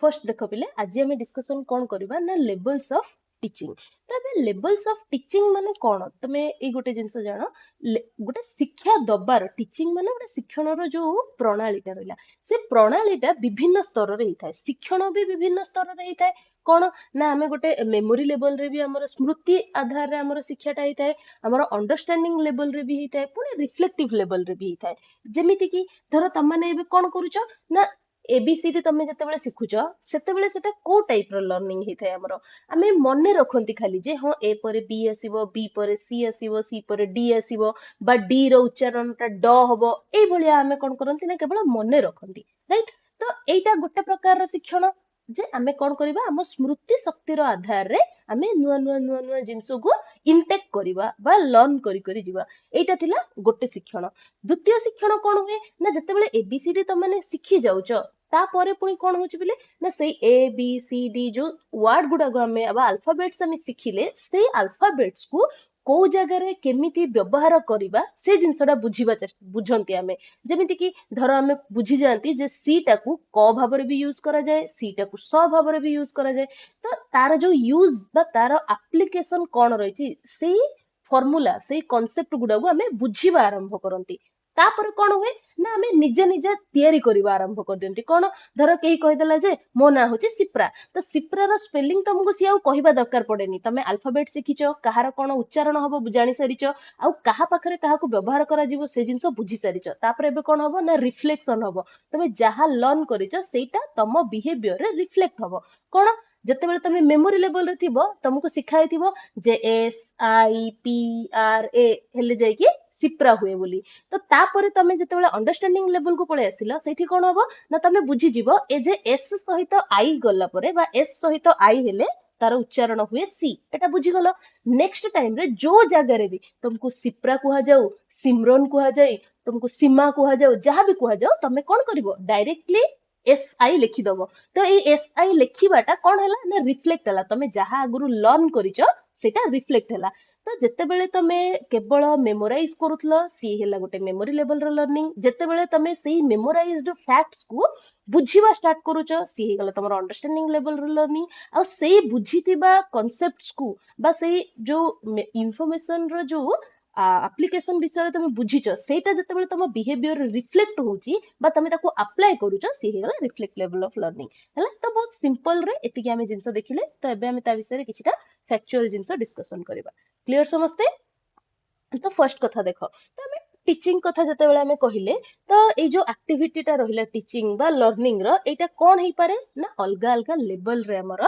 First देख पिले आज आम डिस्कसन कौन करवा ना लेवल्स ऑफ टीचिंग। तो ए लेवल्स ऑफ टीचिंग माने कौन तमे ए गोटे जिंस जान गोटे शिक्षा दबार टीचिंग माने गोटे शिक्षण जो प्रणालीटा रहा से प्रणालीटा विभिन्न स्तर रे होता है शिक्षण भी विभिन्न स्तर रे होता है कौन ना आम गोटे मेमोरी लेवल रे भी आमर स्मृति आधार रे आमर शिक्षाटा होता है आमर अंडरस्टैंडिंग लेवल रे भी होता है पुणी रिफ्लेक्टिव लेवल रे भी होता है जेमिति कि धर तुम मैंने कौन करुच ना एबीसीडी तुम जिते शिखुच से को टाइप लर्निंग होता है आमर आम मन रखती खाली जे हाँ ए पर बी आसो बी पर सी आसो सी पर डी आसो बा डी रो उच्चारणटा ड हम ये आम कौन करती ना केवल मन रखती राइट। तो यहीटा गोटे प्रकार शिक्षण जे आमे कौन करबा आम स्मृति शक्तिर आधार रे आमे नुआ नुआ नुआ नुआ जिनसो को इनटेक करबा बा लर्न करी करी जीवा एटा थिला गोटे शिक्षण। द्वितीय शिक्षण कौन हुए ना जते बेले एबीसीडी तुम माने शिखि जाउच तापरे पुणी कौन होची बिले ना से ए बी सी डी जो वर्ड गुडा को आमे अब अल्फाबेट्स आमे शिखिले से अल्फाबेट्स को को जगह केमिति व्यवहार करबा से जिनसटा बुझीबा बुझंती आमे जेमिति कि धर आमे बुझी जानती जे सी टाकू क भाव रे भी यूज करा जाए सी टाकू स भाव रे भी यूज करा जाए तो तार जो यूज बा तार एप्लीकेशन कौन रही से फॉर्मूला से कांसेप्ट गुडा को आमे बुझीबा आरंभ करंती तापर कौन हुए ना आमे निजे निजे तैयारी करबा आरंभ कर दियंती कौन धर केही कहिदेला जे मो ना होची सिप्रा तो सिप्रा रो स्पेलिंग तुमको सी आउ कहिबा दरकार पड़ेनी तमे अल्फाबेट शिखिच कहार कौन उच्चारण हबो जानि सारिच आउ कहा पाखरे कहा को व्यवहार करा जीवो से जिंस बुझी सारिच तापर एबे कौन हबो ना रिफ्लेक्शन हबो तमे जहा लर्न करिच सेटा तम बिहेवियर रे रिफ्लेक्ट हबो कौन जते बेले तमे मेमोरी लेवल रे थिबो तुमको सिखाई थिबो जे S I P R A हेले जाई कि सिप्रा हुए बोली तो तापर तमे जते बेले अंडरस्टैंडिंग लेवल को पळे आसिलो सेठी कोन हबो ना तमे बुझी जीवो ए जे एस सहित आई गला परे बा एस सहित आई हेले तार उच्चारण हुए सी एटा बुझी गलो। नेक्स्ट टाइम रे जो जगह रे भी तुमको सिप्रा कुहा जाऊ सिमरन कुहा जाई तुमको सीमा कुहा जाऊ जहां भी कुहा जाऊ तमे कोन करिवो डायरेक्टली एस आई लिखिदब तो ये एस आई लिखिबाटा कौन है ना रिफ्लेक्ट है तुम जहाँ आगु लर्न करिच सेटा रिफ्लेक्ट है तो जिते बेले तमे केवल मेमोराइज करूथलो सी हैला गोटे मेमोरी लेवल रो लर्निंग जिते बेले तमे सेही मेमोराइज्ड फैक्ट्स को बुझीबा स्टार्ट करूच सी हे गला तमरो अंडरस्टैंडिंग लेवल रो लर्निंग आ सेही बुझीतिबा कांसेप्ट्स को बा सेही जो इंफॉर्मेशन रो जो एप्लीकेशन विषय तुम बुझीच सेटा जते बेले तुम बिहेवियर रिफ्लेक्ट होउची बा तुम ताको अप्लाई करूच सी हे गला रिफ्लेक्ट लेवल ऑफ लर्निंग हैला। तो बहुत सिंपल रे एतिकी आमे जिंस देखिले तो एबे आमे ता विषय रे किछिटा फैक्चुअल जिंस डिस्कशन करबा क्लियर समस्ते। तो फर्स्ट कथा देखो तो आमे टीचिंग कथा जते बेले आमे कहिले तो ए जो एक्टिविटी टा रहिला टीचिंग बा लर्निंग रो एटा कोन हेई पारे ना अलगा अलगा लेवल रे हमर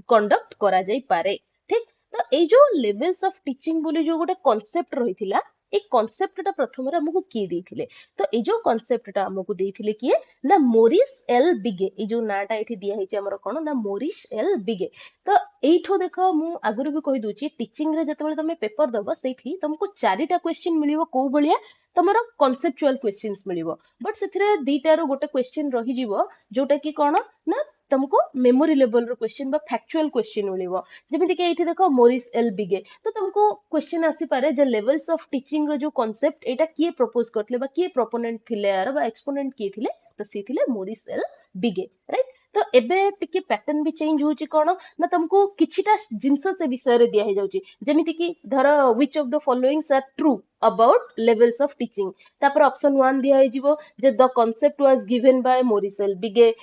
कंडक्ट करा जाई पारे ठीक। तो ए जो लेवल्स ऑफ टीचिंग बोली जो गोटे कांसेप्ट रहिथिला ए कांसेप्टटा प्रथम रे हमकु की देथिले तो ए जो कांसेप्टटा हमकु देथिले किए ना मोरिस एल बिगे ए जो नाटा एठी दिया हिचे हमर कोन ना मोरिस एल बिगे। तो एठो देखो मु आगुरु भी कहि दोची टीचिंग रे जते बेले तमे पेपर दबो सेठी तुमको चारिटा क्वेश्चन मिलिवो को बलिया तमरो कांसेप्चुअल क्वेश्चंस मिलिवो बट सेथिरे दीटा रो गोटे क्वेश्चन रहि जिवो जोटा कि कोन ना तुमको मेमोरी लेवल रो क्वेश्चन बा फैक्चुअल क्वेश्चन मिलिवो जेमिति कि एठी देखो मोरिस एल बिगे तो तुमको क्वेश्चन आसी पारे जे लेवल्स ऑफ टीचिंग रो जो कांसेप्ट एटा किए प्रपोज करथले बा किए प्रोपोनेंट थिले यार बा एक्सपोनेंट किए थिले तो सी थिले मोरिस एल बिगे राइट। तो एबे टिके पैटर्न भी चेंज होची कोन ना तुमको किछिटा जिंस से विषय रे दिया हे जाउची जेमिति कि धर which of the followings are true about levels of teaching तापर ऑप्शन 1 दिया हे जिवो जे the concept was given by Morris L Bigge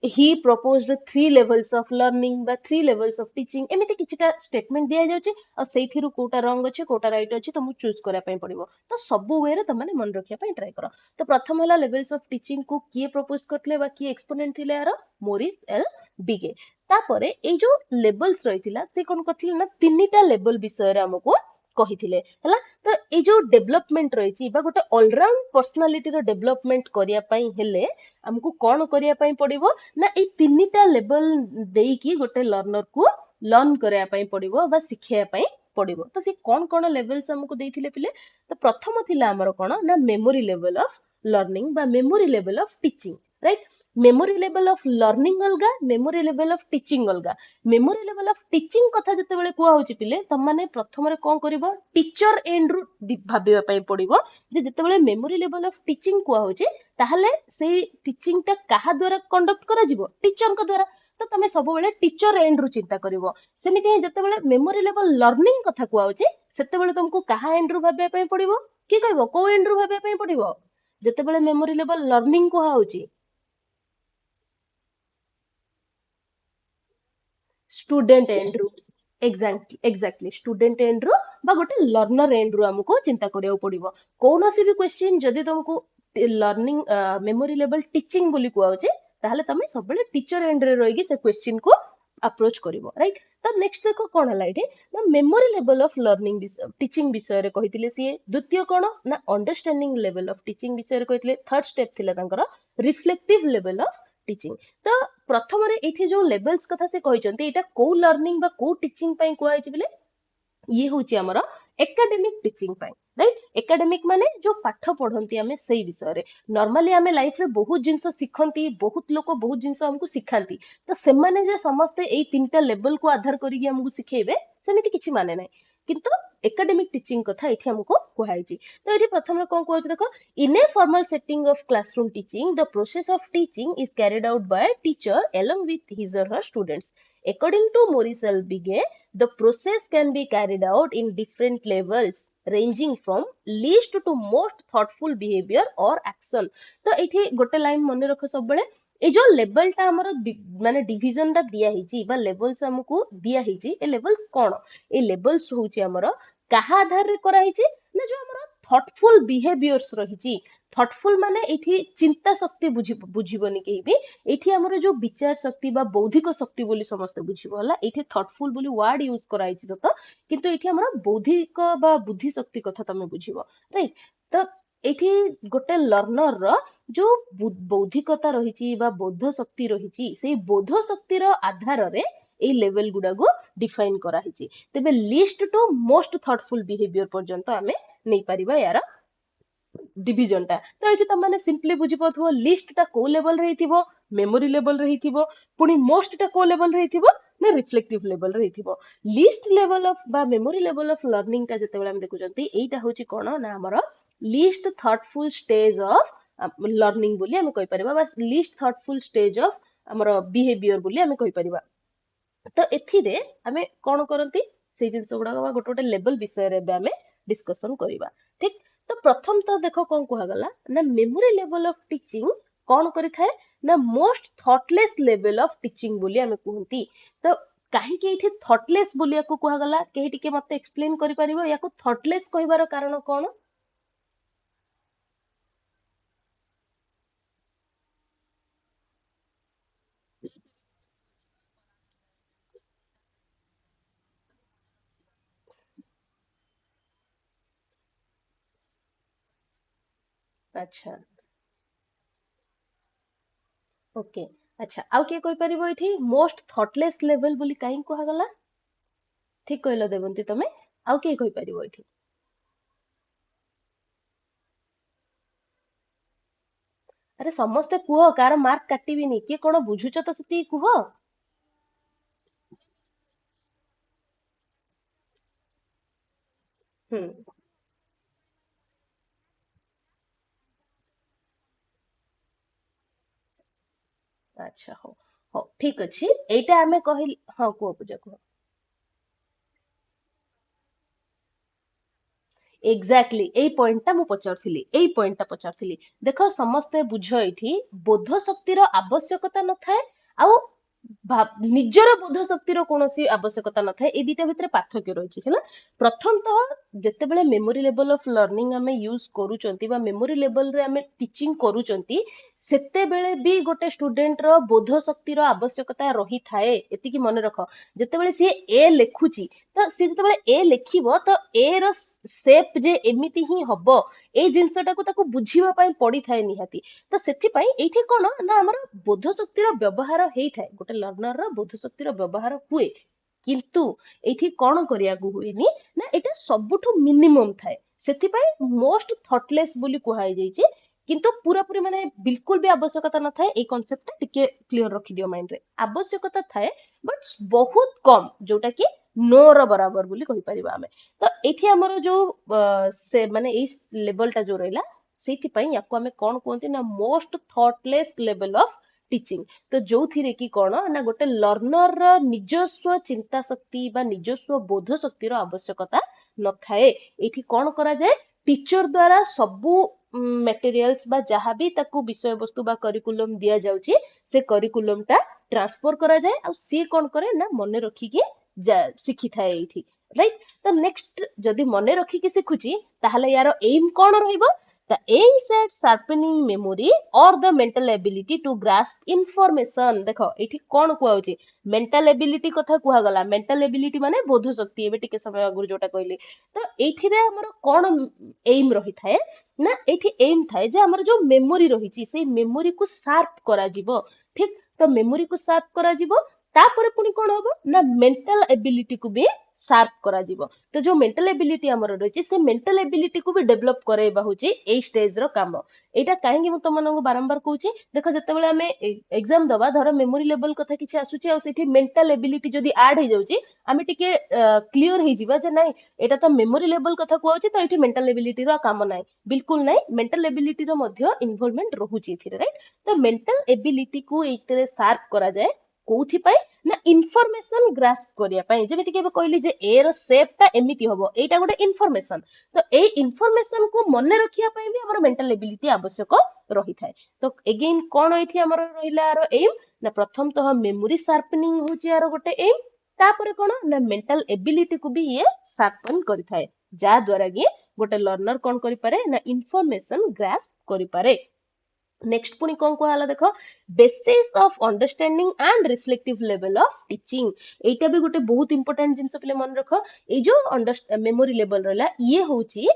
he proposed 3 levels of learning बा 3 levels of teaching एमिति किछिटा स्टेटमेंट दिया जाउची आ सेथिरु कोटा रंग अछि कोटा राइट अछि तुम चूज करा पई पड़िबो तो सब वे रे तमने मन रखिया पई ट्राई करो। तो प्रथम हला लेवल्स ऑफ टीचिंग को किए प्रपोज करथले बा किए एक्सपोनेंट थिले यार मोरिस एल बिगे तापरे ए जो लेवल्स रहितिला से कोन करथिले ना तीनटा लेवल विषय रे हमको कहिथिले हला। तो ए जो डेवलपमेंट रहिछि बा गोटे ऑलराउंड पर्सनालिटी रो डेवलपमेंट करिया पई हेले हमको कोन करिया पई पड़िबो ना ए तीनटा लेवल देई की गोटे लर्नर को लर्न करिया पई पड़िबो बा सिखिया पई पड़िबो। तो से कोन लेवल्स हमको देइथिले पिले तो प्रथम थिला हमर कोन ना मेमोरी लेवल ऑफ लर्निंग बा memory level of teaching right. Memory level of learning अलगा मेमोरी लेवल ऑफ टीचिंग अलगा मेमोरी लेवल ऑफ टीचिंग कथा जते बेले कुआ होची पिले तम माने प्रथम रे कोन करिवो टीचर एंड रु भाबिबा पई पड़िवो जे जते बेले मेमोरी लेवल ऑफ टीचिंग कुआ होची ताहले से टीचिंग टा काहा द्वारा कंडक्ट करा जिवो टीचर को द्वारा तो तुम सब टीचर एंड रु चिंता करिवो सेमिति जतेबेले मेमोरी लेवल लर्निंग कथा कुआउचे सेतेबेले तुमको कहा एंड रु भाबिया पई पड़िवो कि कहबो को एंड रु भाबिया पई पड़िवो जतेबेले मेमोरी लेवल लर्निंग कुआउची स्टूडेंट एंड रु एग्जैक्टली स्टूडेंट एंड रु बा गोटे लर्नर एंड रु हमको चिंता करिया पड़िवो कोनोसी भी क्वेश्चन जदी तुमको लर्निंग मेमोरी लेवल टीचिंग बोली कुआउचे ताहले तमे सबले टीचर एंड रे रहिगी से क्वेश्चन को अप्रोच करिवो राइट तो नेक्स्ट देखो कोन हला इठे ना memory level of learning teaching विषय रे कहितिले सी द्वितीय कोन ना अंडरस्टैंडिंग लेवल ऑफ टीचिंग विषय रे कहितिले थर्ड स्टेप थिला तांकर रिफ्लेक्टिव लेवल ऑफ टीचिंग तो प्रथम रे एठी जो लेवल्स कथा से कहिचंती एटा को लर्निंग बा को टीचिंग पई कुआइछि बिले ये होची हमर एकेडमिक टीचिंग पई राइट एकेडमिक माने जो पाठ पढ़ंती हमें सही विषय रे नॉर्मली हमें लाइफ रे बहुत जिंस सिखंती बहुत लोक बहुत जिंस हमको सिखांती तो से माने जे समस्त एई तीनटा लेवल को आधार करिके हमको सिखेबे सेमिति किछि माने नै किंतु एकेडमिक टीचिंग कथा एठी हमको कुहाइछि तो एठी प्रथम रे कोन कहउछि देखो in a formal setting of classroom teaching the process of teaching is carried out by teacher along with his or her students according to Maurice Albiगे the process can be carried out in different levels ranging from least to most thoughtful behavior or action तो एठी गोटे line मन रख सब बेले ए जो level टा हमर माने डिवीजन टा दिया हिची बा लेवल्स हमकु दिया हिची A levels cone A levels होची हमर कहा आधार रे करा हिची ना जो हमर थॉटफुल बिहेवियर्स रहिची थॉटफुल माने एठी चिंता शक्ति बुझिबनी केही भी एठी हमर जो विचार शक्ति बा बौद्धिक शक्ति बोली समस्त बुझिबो हला एठी थॉटफुल बोली वर्ड यूज कराइछि सत किंतु एठी हमर बौद्धिक बा बुद्धि शक्ति कथा तमे बुझिबो राइट तो एठी गोटे लर्नर रो जो बौद्धिकता रहिछि बा बोध शक्ति रहिछि सेई बोध शक्ति रो आधार रे ए लेवल गुडा को डिफाइन करा हिछि तबे list to most thoughtful behaviour पर्यंत हमें नै परिबा यार डिवीजन टा तो ये तुम मैंने सिंपली बुझी पाथो लिस्ट टा को लेवल रही थीबो मेमोरी लेवल रही थीबो पुनी मोस्ट टा को लेवल रही थीबो ना रिफ्लेक्टिव लेवल रही थीबो लिस्ट लेवल ऑफ बा मेमोरी लेवल ऑफ लर्निंग टा जते बेला हम देखु जंती एटा होची कोन ना हमर list thoughtful stage of learning बोली हम कहि परिबा बा लिस्ट थॉटफुल स्टेज ऑफ हमर बिहेवियर बोली हम कहि परिबा तो एथि रे हमें कोन करंती से जिंस गुडा गोटे गोटे लेवल विषय रे हमें डिस्कशन करिबा ठीक तो प्रथम तो देखो कौन कहा गला ना मेमोरी लेवल ऑफ टीचिंग कौन करि थाए ना most thoughtless level of teaching बोली हमें कहंती तो काहे के इथे थॉटलेस बोलिया को कहा गला केही टिके मते एक्सप्लेन करि परिबो या को थॉटलेस कहिबार कारण कोन अच्छा ओके अच्छा आउ के कहि परिबो इठी मोस्ट थॉटलेस लेवल बोली काहे कहा गला ठीक कहलो देवंती तमे आउ के कहि परिबो इठी अरे समस्ते कुह कार मार्क काटिबिनी के कोन बुझुच तो सती कुह हम्म अच्छा हो हो ठीक अछि एटा हमें कहि हां को पूजा को एग्जैक्टली एई पॉइंट टा मु पचारथिली एई पॉइंट टा पचारथिली देखो समस्ते बुझ एठी बोध शक्तिर आवश्यकता न थाए आ ନିଜର ବୋଧ ଶକ୍ତିର କୌଣସି ଆବଶ୍ୟକତା ନଥାଏ ଏ ଦିଟା ଭିତରେ ପାର୍ଥକ୍ୟ ରହିଛି ହେଲା ପ୍ରଥମତଃ ଯେତେବେଳେ ମେମୋରି ଲେଭେଲ ଅଫ ଲର୍ଣ୍ଣିଂ ଆମେ ୟୁଜ କରୁଛନ୍ତି ବା ମେମୋରି ଲେଭେଲରେ ଆମେ ଟିଚିଂ କରୁଛନ୍ତି ସେତେବେଳେ ବି ଗୋଟେ ଷ୍ଟୁଡେଣ୍ଟର ବୋଧ ଶକ୍ତିର ଆବଶ୍ୟକତା ରହିଥାଏ ଏତିକି ମନେ ରଖ ଯେତେବେଳେ ସିଏ ଏ ଲେଖୁଛି ତ ସିଏ ଯେତେବେଳେ ଏ ଲେଖିବ ତ ଏ ର ସେପ୍ ଯେ ଏମିତି ହିଁ ହବ ଏଇ ଜିନିଷଟାକୁ ତାକୁ ବୁଝିବା ପାଇଁ ପଡିଥାଏ ନିହାତି ତ ସେଥିପାଇଁ ଏଇଠି କଣ ନା ଆମର ବୋଧ ଶକ୍ତିର ବ୍ୟବହାର ହେଇଥାଏ ଗୋଟେ ଲର୍ଣ୍ଣର ର ବୋଧ ଶକ୍ତିର ବ୍ୟବହାର ହୁଏ କିନ୍ତୁ ଏଇଠି କଣ କରିବାକୁ ହୁଏନି ନା ଏଇଟା ସବୁଠୁ ମିନିମମ୍ ଥାଏ ସେଥିପାଇଁ ମୋଷ୍ଟ ଥଟଲେସ୍ ବୋଲି କୁହାଯାଇଛି କିନ୍ତୁ ପୁରାପୁରି ମାନେ ବିଲକୁଲ ବି ଆବଶ୍ୟକତା ନଥାଏ ଏଇ କନସେପ୍ଟଟା ଟିକେ କ୍ଲିୟର ରଖିଦିଅ ମାଇଣ୍ଡରେ ଆବଶ୍ୟକତା ଥାଏ ବଟ୍ ବହୁତ କମ ଯୋଉଟା କି नो ର ବରାବର ବୋଲି କହିପାରିବା ଆମେ ତ ଏଠି ଆମର ଯୋଉ ସେ ମାନେ ଏଇ ଲେଭେଲଟା ଯୋଉ ରହିଲା ସେଇଥିପାଇଁ ୟାକୁ ଆମେ କଣ କୁହନ୍ତି ନା ମୋଷ୍ଟ ଥଟଲେସ୍ ଲେଭେଲ ଅଫ टीचिंग तो जो थिरे कि कोन ना गोटे लर्नर रो निजस्व चिंता शक्ति बा निजस्व बोध शक्ति रो आवश्यकता न थाए एठी कोन करा जाय टीचर द्वारा सबु मटेरियल्स बा जहाँ भी ताकू विषय वस्तु बा करिकुलम दिया जाउची से करिकुलम टा ट्रांसफर करा जाए आ सी कोन करे ना मने रखी के शिखी थाए एठी राइट तो नेक्स्ट जदि मने रखी के शिखुची ताहले यार एम कोन रहइबो The aims at sharpening memory or the mental ability to grasp information देखो एठी कोन कुआ होची mental ability कथा कुआ गला mental ability माने बोध शक्ति एबे टिके समय अगुर जोटा कहली तो एठी रे हमर कोन एम रही थाए ना एठी एम थाए जे हमर जो मेमोरी रहिची से मेमोरी को शार्प करा जिवो ठीक तो मेमोरी को शार्प करा जिवो तापर पुनी कोन होबो ना मेंटल एबिलिटी को भी शार्प करा जिवो तो जो मेंटल एबिलिटी हमर रहिची से मेंटल एबिलिटी को भी डेवलप करैबा होची ए स्टेज रो काम एटा काहेकि म तमन को बारंबार कहूची देखो जते बेले हमें एग्जाम दबा धर मेमोरी लेवल कथा किछि आसुची आ सेठी मेंटल एबिलिटी जदी ऐड हे जाउची आमे टिके क्लियर हे जिबा जे नाही एटा तो मेमोरी लेवल कथा कहउची तो एठी मेंटल एबिलिटी रो काम नाही बिल्कुल नाही मेंटल एबिलिटी रो मध्य इन्वॉल्वमेंट रहुची थिरे राइट तो मेंटल एबिलिटी को एतरे शार्प करा जाए कोथि पाई ना इनफॉरमेशन ग्रास्प करिया पाई जेमिति के कहली जे ए रो शेप ता एमिति होबो एटा गोटे इनफॉरमेशन तो ए इनफॉरमेशन को मने रखिया पाई भी हमर मेंटल एबिलिटी आवश्यक रही थाए तो अगेन कोन एठी हमर रहिला आरो एम ना प्रथम तो मेमोरी शार्पनिंग होची आरो गोटे एम तापर कोन ना मेंटल एबिलिटी को भी ये शार्पन करि थाए जा द्वारा कि गोटे लर्नर कोन करि पारे ना इनफॉरमेशन ग्रास्प करि पारे नेक्स्ट पुनी कोन को हला देखो basis of understanding and reflective level of teaching एटा भी गोटे बहुत इंपोर्टेंट जिंस पे मन रखो ए जो मेमोरी लेवल रहला ये होची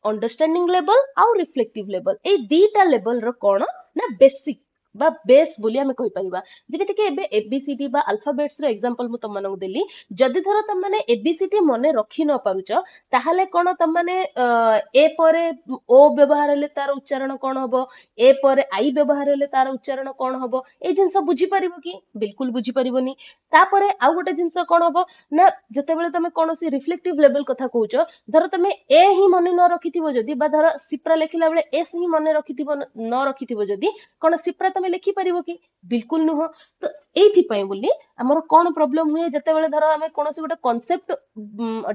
अंडरस्टैंडिंग लेवल आ रिफ्लेक्टिव लेवल ए दीटा लेवल रो कोन ना बेसिक बा बेस बोली हमें कहि परिबा जेमिति के एबे एबीसीडी बा अल्फाबेट्स रो एग्जांपल मु तमन को देली जदि धरो तम माने एबीसीडी मने रखि न पारुच ताहाले कोन तम माने ए परे ओ व्यवहार हेले तार उच्चारण कोन हबो ए परे आई व्यवहार हेले तार उच्चारण कोन हबो ए जिंस बुझी परिबो कि बिल्कुल बुझी परिबोनी तापरे आ गोटे जिंस कोन हबो ना जते बेले तमे कोनोसी रिफ्लेक्टिव लेवल कथा कहउचो धरो तमे ए ही मने न रखिथिबो जदी बा धरो सिप्रा लेखिला बेले एस ही मने रखिथिबो न रखिथिबो जदी कोन सिप्रा तमे लिखि परिबो कि बिल्कुल नुह तो एथि पय बोली हमर कोन प्रॉब्लम हुए जते बेले धरो हमें कोनोसी गोटे कांसेप्ट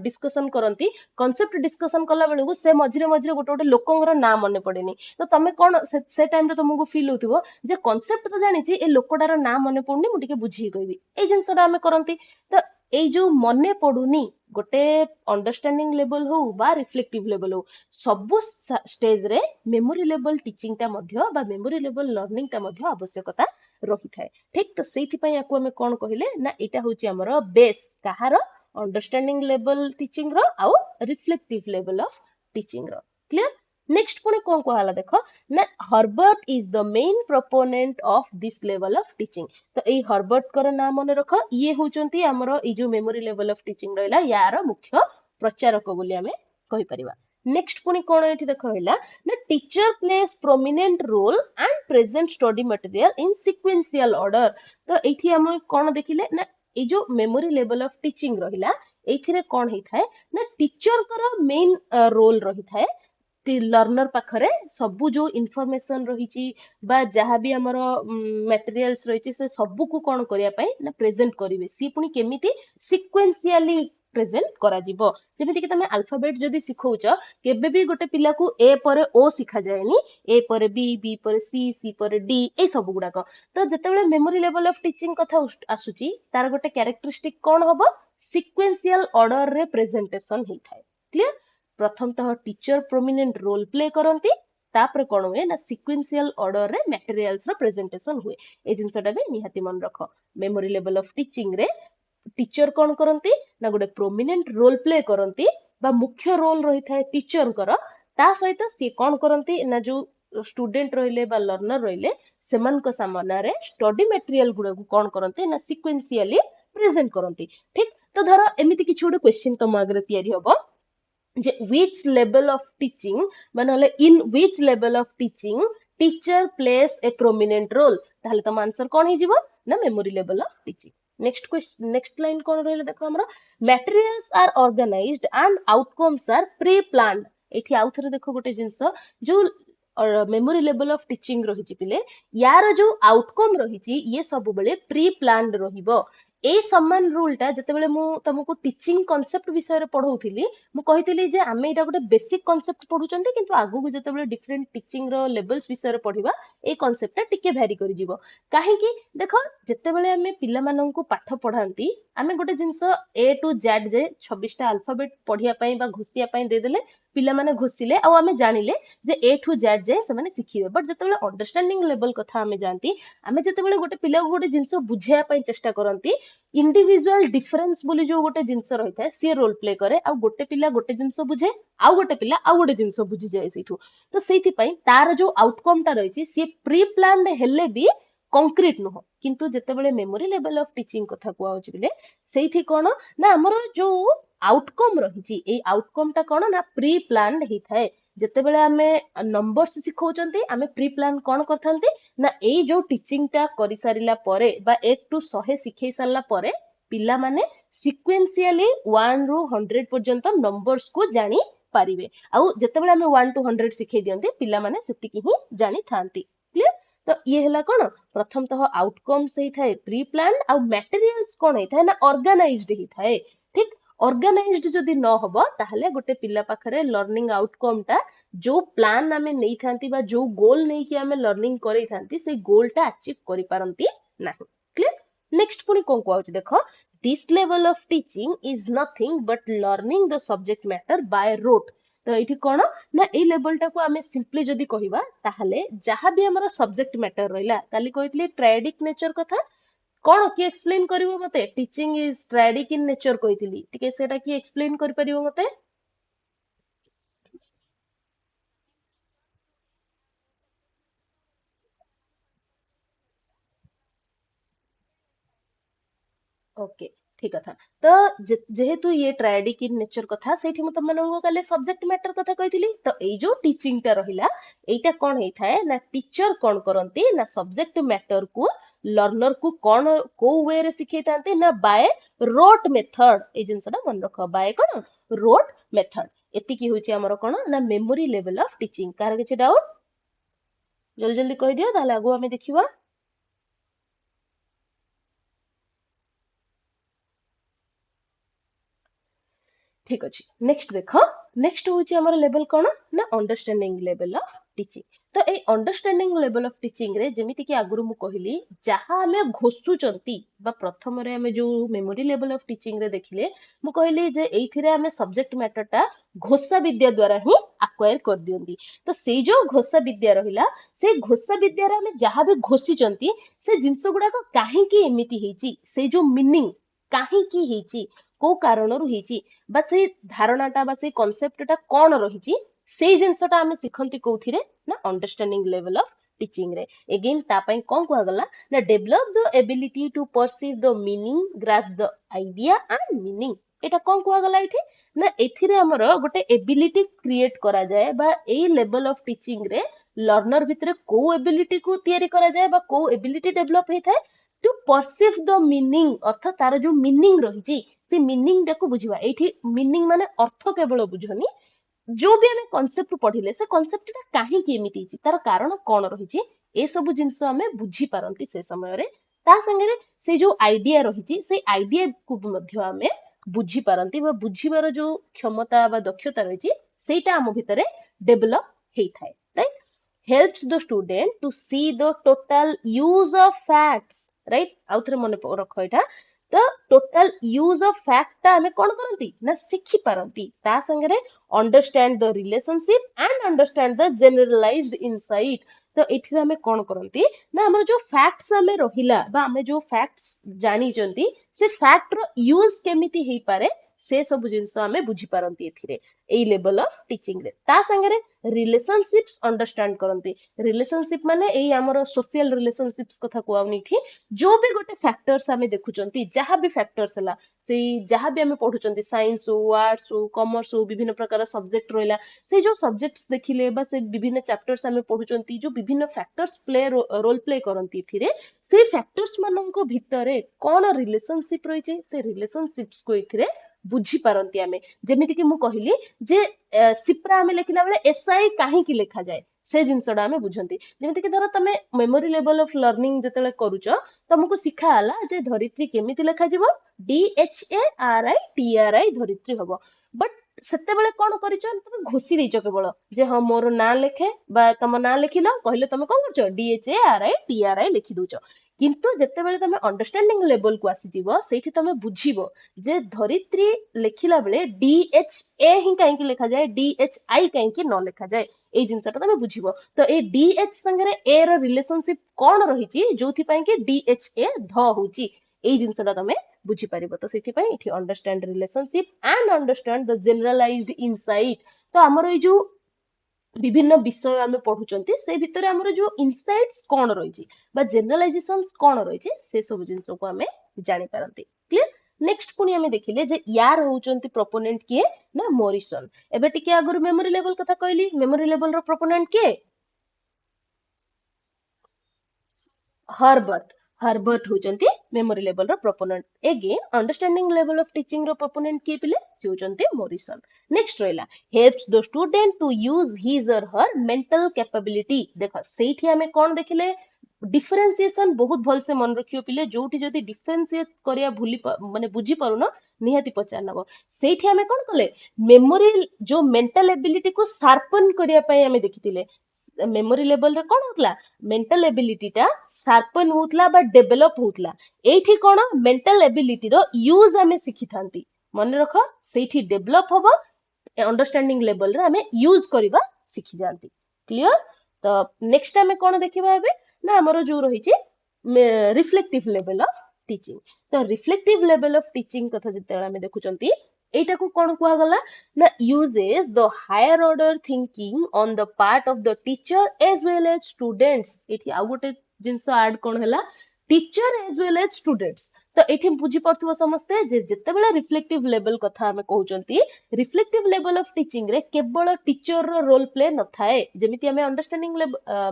डिस्कशन करंती कांसेप्ट डिस्कशन कला बेले को से मझिरे मझिरे गोटे गोटे लोकंगर ना मने पड़ेनी तो तमे कोन से टाइम रे तुमको फील होतिबो जे कांसेप्ट तो जानिची ए लोकडार ना मने पड़नी मु टिके बुझी कहबी ए जिंसटा हमें करंती तो ए जो मने पड़ुनी गोटे अंडरस्टैंडिंग लेवल हो बा रिफ्लेक्टिव लेवल हो सबु स्टेज रे मेमोरी लेवल टीचिंग ता मध्य बा मेमोरी लेवल लर्निंग ता मध्य आवश्यकता रही थाए ठीक तो सेथि पय याकू हमें कोन कहिले ना एटा होची हमर बेस कहार अंडरस्टैंडिंग लेवल टीचिंग रो आ रिफ्लेक्टिव लेवल ऑफ टीचिंग रो क्लियर नेक्स्ट पुणी कोन कहला देखो ना Herbart is the main proponent of this level of teaching तो ए हर्बर्ट कर नाम मन रख ये होचंती हमरो ई जो मेमोरी लेवल ऑफ टीचिंग रहला यार मुख्य प्रचारक बोली हमें कहि परिबा नेक्स्ट पुणी कोन एठी देखो हैला ना teacher plays prominent role and present study material in sequential order तो एठी हम कोन देखिले ना ए जो मेमोरी लेवल ऑफ टीचिंग रहिला एथिरे कोन हे थाए ना टीचर कर मेन रोल रही थाए लर्नर पाखरे सबु जो इनफॉरमेशन रही बा जहाँ भी हमर मटेरियल्स रही से सबु को कोन करिया पई ना प्रेजेंट करिवे सी पुनी केमिति सीक्वेंशियली प्रेजेंट करा जिवो जेमिति कि तमे अल्फाबेट जदी सिखौछ केबे भी गोटे पिला को ए परे ओ सिखा जायनी ए परे बी परे सी परे डी ए सब गुडा को तो जते बेले मेमोरी लेवल ऑफ टीचिंग कथा आसुची तार गोटे कैरेक्टरिस्टिक कोन होबो सीक्वेंशियल ऑर्डर रे प्रेजेंटेशन हे थाए क्लियर प्रथमतः टीचर प्रोमिनेंट रोल प्ले करंती तापर कोन हुए ना सीक्वेंशियल ऑर्डर रे मटेरियल्स रो प्रेजेंटेशन हुए ए जिंसटा भी निहाती मन रखो मेमोरी लेवल ऑफ टीचिंग रे टीचर कोन करंती ना गोटे प्रोमिनेंट रोल प्ले करंती बा मुख्य रोल रही थाए टीचर कर ता सहित सी कोन करंती ना जो स्टूडेंट रहिले बा लर्नर रहिले सेमान को सामने रे स्टडी मटेरियल गुडा को कोन करंती ना सीक्वेंशियली प्रेजेंट करंती ठीक तो धरो एमिति किछ गोटे क्वेश्चन तम आगरे तयारी हबो जे which level of teaching माने in which level of teaching teacher plays a prominent role ताहले तम आंसर कोन हे जिवो ना memory level of teaching next question next line कोन रहले देखो हमरा materials are organised and outcomes are pre planned एठी आउथरे देखो गोटे जिंस जो मेमोरी लेवल ऑफ टीचिंग रही पिले यार जो आउटकम रही ये सब बेले प्री प्लान रहिबो ए समान रूलटा जेतेबेले मु तुमको टीचिंग कॉन्सेप्ट विषय रे पढौथिली मु कहिथिली जे आमे एटा गोटे बेसिक कॉन्सेप्ट पढुचंती किंतु आगु को जेतेबेले डिफरेंट टीचिंग रो लेवल्स विषय रे पढिबा ए कॉन्सेप्टटा टिके भ्यारी करि जिवो काहे कि देखो जेतेबेले आमे पिला माननकु पाठ पढांती आमे गोटे जिंस ए टू जेड जे 26 टा अल्फाबेट पढिया पई बा घोषिया पई दे देले पिला माने घोषिले आ आमे जानिले जे ए टू जेड जे से माने सिखिबे बट जेतेबेले अंडरस्टैंडिंग लेवल कथा आमे जानती आमे जेतेबेले गोटे पिला को गोटे जिंस बुझिया पई चेष्टा करंती इंडिविजुअल डिफरेंस बोली जो गोटे जिंस रही थाए सी रोल प्ले करे आ गोटे पिला गोटे जिंस बुझे आउ गोटे पिला आउ गोटे जिंस बुझी जाए सेठू तो सेठी पई तार जो आउटकम टा रही सी प्री प्लान्ड हेले भी कंक्रीट नुह किंतु जेतेबेले मेमोरी लेवल ऑफ टीचिंग कथा कुआ होची बिले सेठी कोन ना हमर जो आउटकम रही ए आउटकम टा कोन ना प्री प्लान्ड ही थाए जेतेबेले आमे नंबर्स सिखौचंती आमे प्री प्लान कोन करथांती ना ए जो टीचिंग टा करि सारिला परे बा 1 टू 100 सिखै सारला परे पिला माने सिक्वेंशियली 1 रु 100 पर्यंत नंबर्स को जानी पारिबे आउ जेतेबेले आमे 1 टू 100 सिखै दियंती पिला माने सेतिकी ही जानी थांती क्लियर तो ये हला कोन प्रथम तो आउटकम्स ही थाए प्री प्लान आउ मटेरियल्स कोन ही थाए ना ऑर्गेनाइज्ड ही थाए ठीक ऑर्गेनाइज्ड जदि न होबो ताहले गोटे पिला पाखरे लर्निंग आउटकम टा जो प्लान आमे नै थांती बा जो गोल नै कि आमे लर्निंग करै थांती से गोल टा अचीव करि पारंती नाही क्लियर नेक्स्ट पुनी कोन कहउछ देखो this level of teaching is nothing but learning the subject matter by rote तो एठी कोन ना ए लेवल टा को आमे सिंपली जदि कहिबा ताहले जहां भी हमर सब्जेक्ट मैटर रहिला काली कहितली ट्रेडिक नेचर कथा कौन कि एक्सप्लेन करिवो मते टीचिंग इज ट्रेडिक इन नेचर कहितली ठीक सेटा कि एक्सप्लेन करि परिवो मते ओके ठीक कथा तो जेहेतु ये ट्रायडिक इन नेचर कथा सेठी म तमनको काले सब्जेक्ट मैटर कथा कहितली तो एई जो टीचिंग टा रहिला एटा कोन हेई थाए ना टीचर कोन करंती ना सब्जेक्ट मैटर को लर्नर को कोन को वे रे सिखै तांते ना बाय रोट मेथड ए जिंसटा मन रख बाय कोन रोट मेथड एति की होची हमर कोन ना memory level of teaching car के डाउट जल्दी जल्दी कहि दियो ताले आगु हमें देखिबा ठीक अच्छे नेक्स्ट देख नेक्स्ट हूँ आम लेवल कौन ना अंडरस्टैंडिंग लेवल ऑफ टीचिंग तो ये अंडरस्टैंडिंग लेवल ऑफ टीचिंग रे जेमिति कि आगुरु मु कहली जहाँ आमे घोषुचंती बा प्रथम रे आमे जो मेमोरी लेवल ऑफ टीचिंग रे देखिले मु कहली जे एइथिरे आमे सब्जेक्ट मैटर टा घोषा विद्या द्वारा ही एक्वायर कर दियंती तो से जो घोषा विद्या रहिला से घोषा विद्या रे आमे जहाँ भी घोषिचंती से जिंस गुडा को काहे की एमिति हेची से जो मीनिंग काहे की हेची को कारण रु हेची बा से धारणाटा बा से कॉन्सेप्टटा कोन रहिची से जिंसटा आमे सिखंती कोथिरे ना अंडरस्टैंडिंग लेवल ऑफ टीचिंग रे अगेन ता पई कोन को गला ना develop the ability to perceive the meaning grasp the idea and meaning एटा कोन को गला इठी ना एथिरे हमर गोटे एबिलिटी क्रिएट करा जाय बा ए लेवल ऑफ टीचिंग रे लर्नर भितरे को एबिलिटी को तयारी करा जाय बा को एबिलिटी डेवलप हेथाय टू परसीव द मीनिंग अर्थ तार जो मीनिंग रही से मीनिंग टाको बुझिबा एठी मीनिंग माने अर्थ केवल बुझनी जो भी हमें कॉन्सेप्ट पढ़िले से कॉन्सेप्ट टा काहे की एमिति छि तार कारण कोन रही ए सब जिंस हमें बुझी पारंती से समय रे ता संगे रे से जो आइडिया रही से आइडिया को मध्य हमें बुझी पारंती बा बुझिबार जो क्षमता बा दक्षता रही सेटा हम भितरे डेवलप हेई थाए right helps the student to see the total use of facts right आउ थरे मन रख एटा तो टोटल यूज ऑफ फैक्ट ता हमें कोन करंती ना सिखि पारंती ता संगे रे understand the relationship and understand the generalised insight तो एथि हमें कोन करंती ना हमर जो फैक्ट्स हमें रहिला बा हमें जो फैक्ट्स जानी जंती से फैक्ट रो यूज केमिति हेई पारे से सब जिंस हमें बुझी पारंती एथिरे ए लेवल ऑफ टीचिंग रे ता संगे रे रिलेशनशिप्स अंडरस्टैंड करंती रिलेशनशिप माने ए हमर सोशल रिलेशनशिप्स कथा कोआउनी थी जो भी गोटे फैक्टर्स हमें देखुचंती जहाँ भी फैक्टर्स हला से जहाँ भी हमें पढ़ुचंती साइंस हो आर्ट्स हो कॉमर्स हो विभिन्न प्रकार सब्जेक्ट रहिला से जो सब्जेक्ट्स देखिले बा से विभिन्न चैप्टर्स हमें पढ़ुचंती जो विभिन्न फैक्टर्स प्ले रोल प्ले करंती थिरे से फैक्टर्स माननको भितरे कोन रिलेशनशिप रहिचे से रिलेशनशिप्स को इथिरे बुझी पारंती आमे जेमिति कि मु कहिली जे सिप्रा हमें लेखिला बेले एसआई काहे की लेखा जाए से जिनसडा आमे बुझंती जेमिति कि धर तमे मेमोरी लेवल ऑफ लर्निंग जतेले करूच तुमको सिखा हला जे धरित्री केमिति लेखा जिवो DHARITRI धरित्री हबो बट ସେତେବେଳେ କଣ କରିଛ ତମେ ଘୋଷି ଦେଇଛ କେବଳ ଯେ ହଁ ମୋର ନାଁ ଲେଖେ ବା ତମ ନାଁ ଲେଖିଲ କହିଲେ ତମେ କଣ କରୁଛ DHARITRI ଲେଖି ଦଉଛ କିନ୍ତୁ ଯେତେବେଳେ ତମେ ଅଣ୍ଡରଷ୍ଟାଣ୍ଡିଂ ଲେଭେଲକୁ ଆସିଯିବ ସେଇଠି ତମେ ବୁଝିବ ଯେ ଧରିତ୍ରୀ ଲେଖିଲା ବେଳେ DHA ହିଁ କାହିଁକି ଲେଖାଯାଏ DHI କାହିଁକି ନ ଲେଖାଯାଏ ଏଇ ଜିନିଷଟା ତମେ ବୁଝିବ ତ ଏଇ DH ସାଙ୍ଗରେ A ର ରିଲେସନସିପ କଣ ରହିଛି ଯୋଉଥିପାଇଁ କି DHA ଧ ହଉଛି ଏଇ ଜିନିଷଟା ତମେ ବୁଝିପାରିବ ତ ସେଥିପାଇଁ ଏଠି understand relationship and understand the generalised insight ତ ଆମର ଏଇ ଯୋଉ ବିଭିନ୍ନ ବିଷୟ ଆମେ ପଢୁଛନ୍ତି ସେ ଭିତରେ ଆମର ଯୋଉ ଇନସାଇଟ୍ସ କଣ ରହିଛି ବା ଜେନେରାଲାଇଜେସନ୍ସ କଣ ରହିଛି ସେ ସବୁ ଜିନିଷକୁ ଆମେ ଜାଣିପାରନ୍ତି କ୍ଲିୟର ନେକ୍ସଟ ପୁଣି ଆମେ ଦେଖିଲେ ଯେ ୟାର ହଉଛନ୍ତି ପ୍ରୋପୋନେଣ୍ଟ କିଏ ନା ମୋରିସନ ଏବେ ଟିକେ ଆଗରୁ ମେମୋରି ଲେଭେଲ କଥା କହିଲି ମେମୋରି ଲେଭେଲର ପ୍ରୋପୋନେଣ୍ଟ କିଏ हर्बर्ट हर्बर्ट होचंती मेमोरी लेवल रो proponent again understanding level of teaching रो प्रोपोनेंट के पिले से होचंती मोरिसन नेक्स्ट रहला helps the student to use his or her mental capability देखो सेठी हमें कोन देखिले डिफरेंशिएशन बहुत भल से मन रखियो पिले जोठी जदी डिफरेंशिएट करिया भूली माने बुझी पारुनो निहाती पचार नबो सेठी हमें कोन कले मेमोरी जो मेंटल एबिलिटी को शार्पन करिया पई हमें देखितिले मेमोरी लेवल रे कोन होतला मेंटल एबिलिटी टा शार्पन होतला बा डेवलप होतला एठी कोन मेंटल एबिलिटी रो यूज हमें सिखि थांती मन रखो सेठी डेवलप होबो अंडरस्टैंडिंग लेवल रे हमें यूज करबा सिखि जानती क्लियर तो नेक्स्ट हमें कोन देखिबा एबे ना हमरो जो रही छि रिफ्लेक्टिव लेवल ऑफ टीचिंग तो रिफ्लेक्टिव लेवल ऑफ टीचिंग कथा जते हमें देखुचंती एटा को कोन कुआ गला ना uses the higher order thinking on the part of the teacher as well as students एठी आ गोटे जिंस ऐड कोन हला teacher as well as students तो एठी बुझी पड़थुवा समस्ते जे जते बेला रिफ्लेक्टिव लेवल कथा हमें कहउचंती रिफ्लेक्टिव लेवल ऑफ टीचिंग रे केवल टीचर रो रोल प्ले न थाए जेमिति हमें अंडरस्टैंडिंग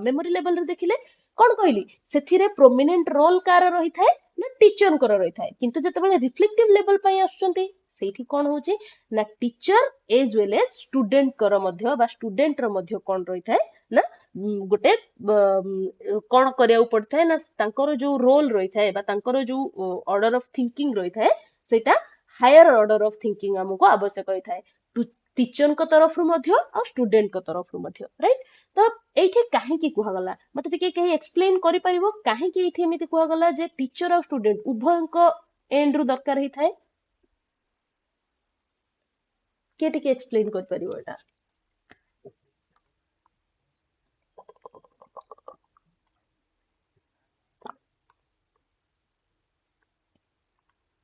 मेमोरी लेवल रे देखिले कोन कहली सेथिरे प्रोमिनेंट रोल कार रही थाए ना टीचर कर रही थाए किंतु जते बेला रिफ्लेक्टिव लेवल पई आछंती सेठी कोन होची ना teacher as well as student कर मध्य बा स्टूडेंट रो मध्य कोन रही थाए ना गोटे कोन करिया पड़थाय ना तांकर जो रोल रही थाए बा तांकर जो ऑर्डर ऑफ थिंकिंग रही थाए सेटा हायर ऑर्डर ऑफ थिंकिंग हमको आवश्यक होई थाए टीचर को तरफ रु मध्य और स्टूडेंट को तरफ रु मध्य राइट तो एठी काहे की कुहा गला मते टिके कहि एक्सप्लेन करि परिबो काहे की एठी एमिति कुहा गला जे टीचर और स्टूडेंट उभय को एंड रु दरकार ही थाए के टिके एक्सप्लेन कर परिबो एटा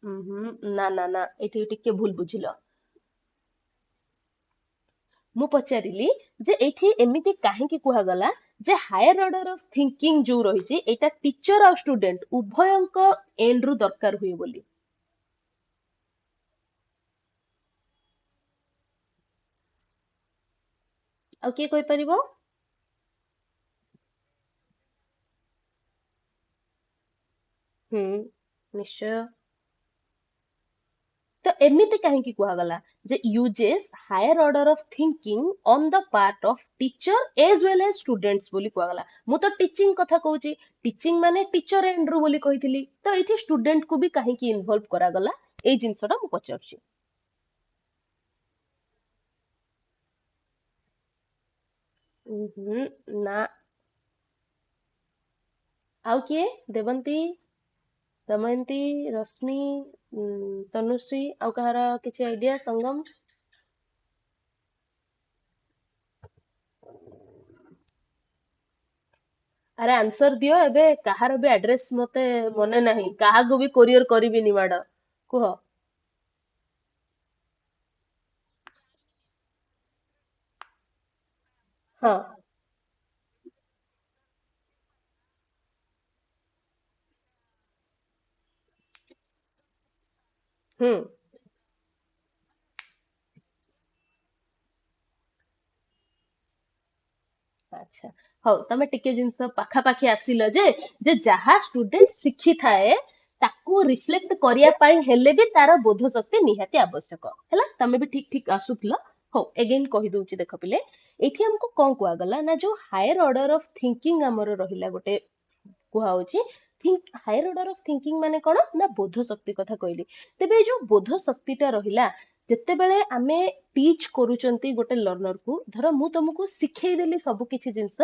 ना ना ना एठी टिके भूल बुझिलो मु पचारिली जे एठी एमिति काहे की कुहा गला जे हायर ऑर्डर ऑफ थिंकिंग जो रही छि एटा टीचर और स्टूडेंट उभयंक एंड रु दरकार हुए बोली आ के कोइ परिबो निश्चय तो एमिति काहे की कुहा गला जे uses higher order of thinking on the part of teacher as well as students बोली कुहा गला मु तो टीचिंग कथा कहूची टीचिंग माने टीचर एंड रु बोली कहितली तो एठी स्टूडेंट को भी काहे की इन्वॉल्व करा गला ए जिंसटा मु पचारची ना आउ किए देवंती दमयंती रश्मि तनुश्री आउ कहार किछि आइडिया संगम अरे आंसर दियो एबे कहार भी एड्रेस मते मने नाही काहा को भी कोरियर करबिनी माड कुह हाँ हम्म अच्छा हौ तमे टिके जिंस पाखा पाखी आसिलो जे जहा स्टूडेंट शिखी थाए ताकू रिफ्लेक्ट करिया पाई हेले भी तार बोध शक्ति निहाती आवश्यक हैला तमे भी ठीक ठीक आसुतलो हो अगेन कहि दउची देख पिले एठी हमको कौन कुआ गला ना जो हायर ऑर्डर ऑफ थिंकिंग हमर रहिला गोटे कुहा होची think higher order of thinking माने कोन ना बोध शक्ति कथा कहली तेबे जो बोध शक्तिटा रहिला जेतेबेले आमे टीच करूचंती गोटे लर्नर को धर मु तुमको सिखै देली सब किछि जिंस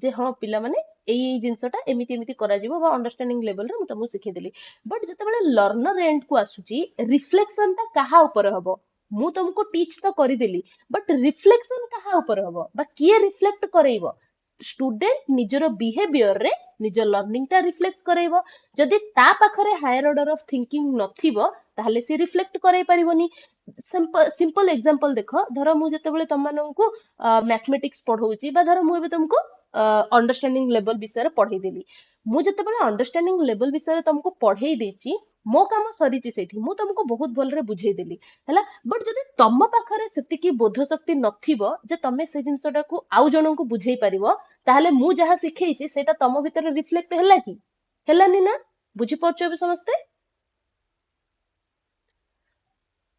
जे हाँ पिला माने एई जिंसटा एमिति एमिति करा जिवो बा अंडरस्टैंडिंग लेवल रे मु तुमको सिखै देली बट जेतेबेले लर्नर एंड को आसुची रिफ्लेक्शन ता कहा ऊपर हबो मु तुमको टीच तो करि देली बट रिफ्लेक्शन कहा ऊपर हबो बा किए रिफ्लेक्ट करैबो स्टूडेंट निजर बिहेवियर रे निज लर्निंग ता रिफ्लेक्ट करैबो जदि ता पाखरे हायर ऑर्डर ऑफ थिंकिंग नथिबो ताहले से रिफ्लेक्ट करै परिबोनी सिंपल एग्जांपल देखो धर मु जेतेबेले तममानंकु मैथमेटिक्स पढौची बा धर मु एबे तुमको अंडरस्टैंडिंग लेवल विषय रे पढै देली मु जेतेबेले अंडरस्टैंडिंग लेवल विषय रे तुमको पढै देची मो काम सरीची सेठी मु तुमको बहुत भल रे बुझै देली हैला बट जदि तम पाखरे सेतिकी बोध शक्ति नथिबो जे तमे से जिंसटा को आउ जनंकु बुझै परिबो ताहले मु जहा सिखैची सेटा तम भितर रिफ्लेक्ट हैला कि हैलानी ना बुझी पड़छो एबे समस्ते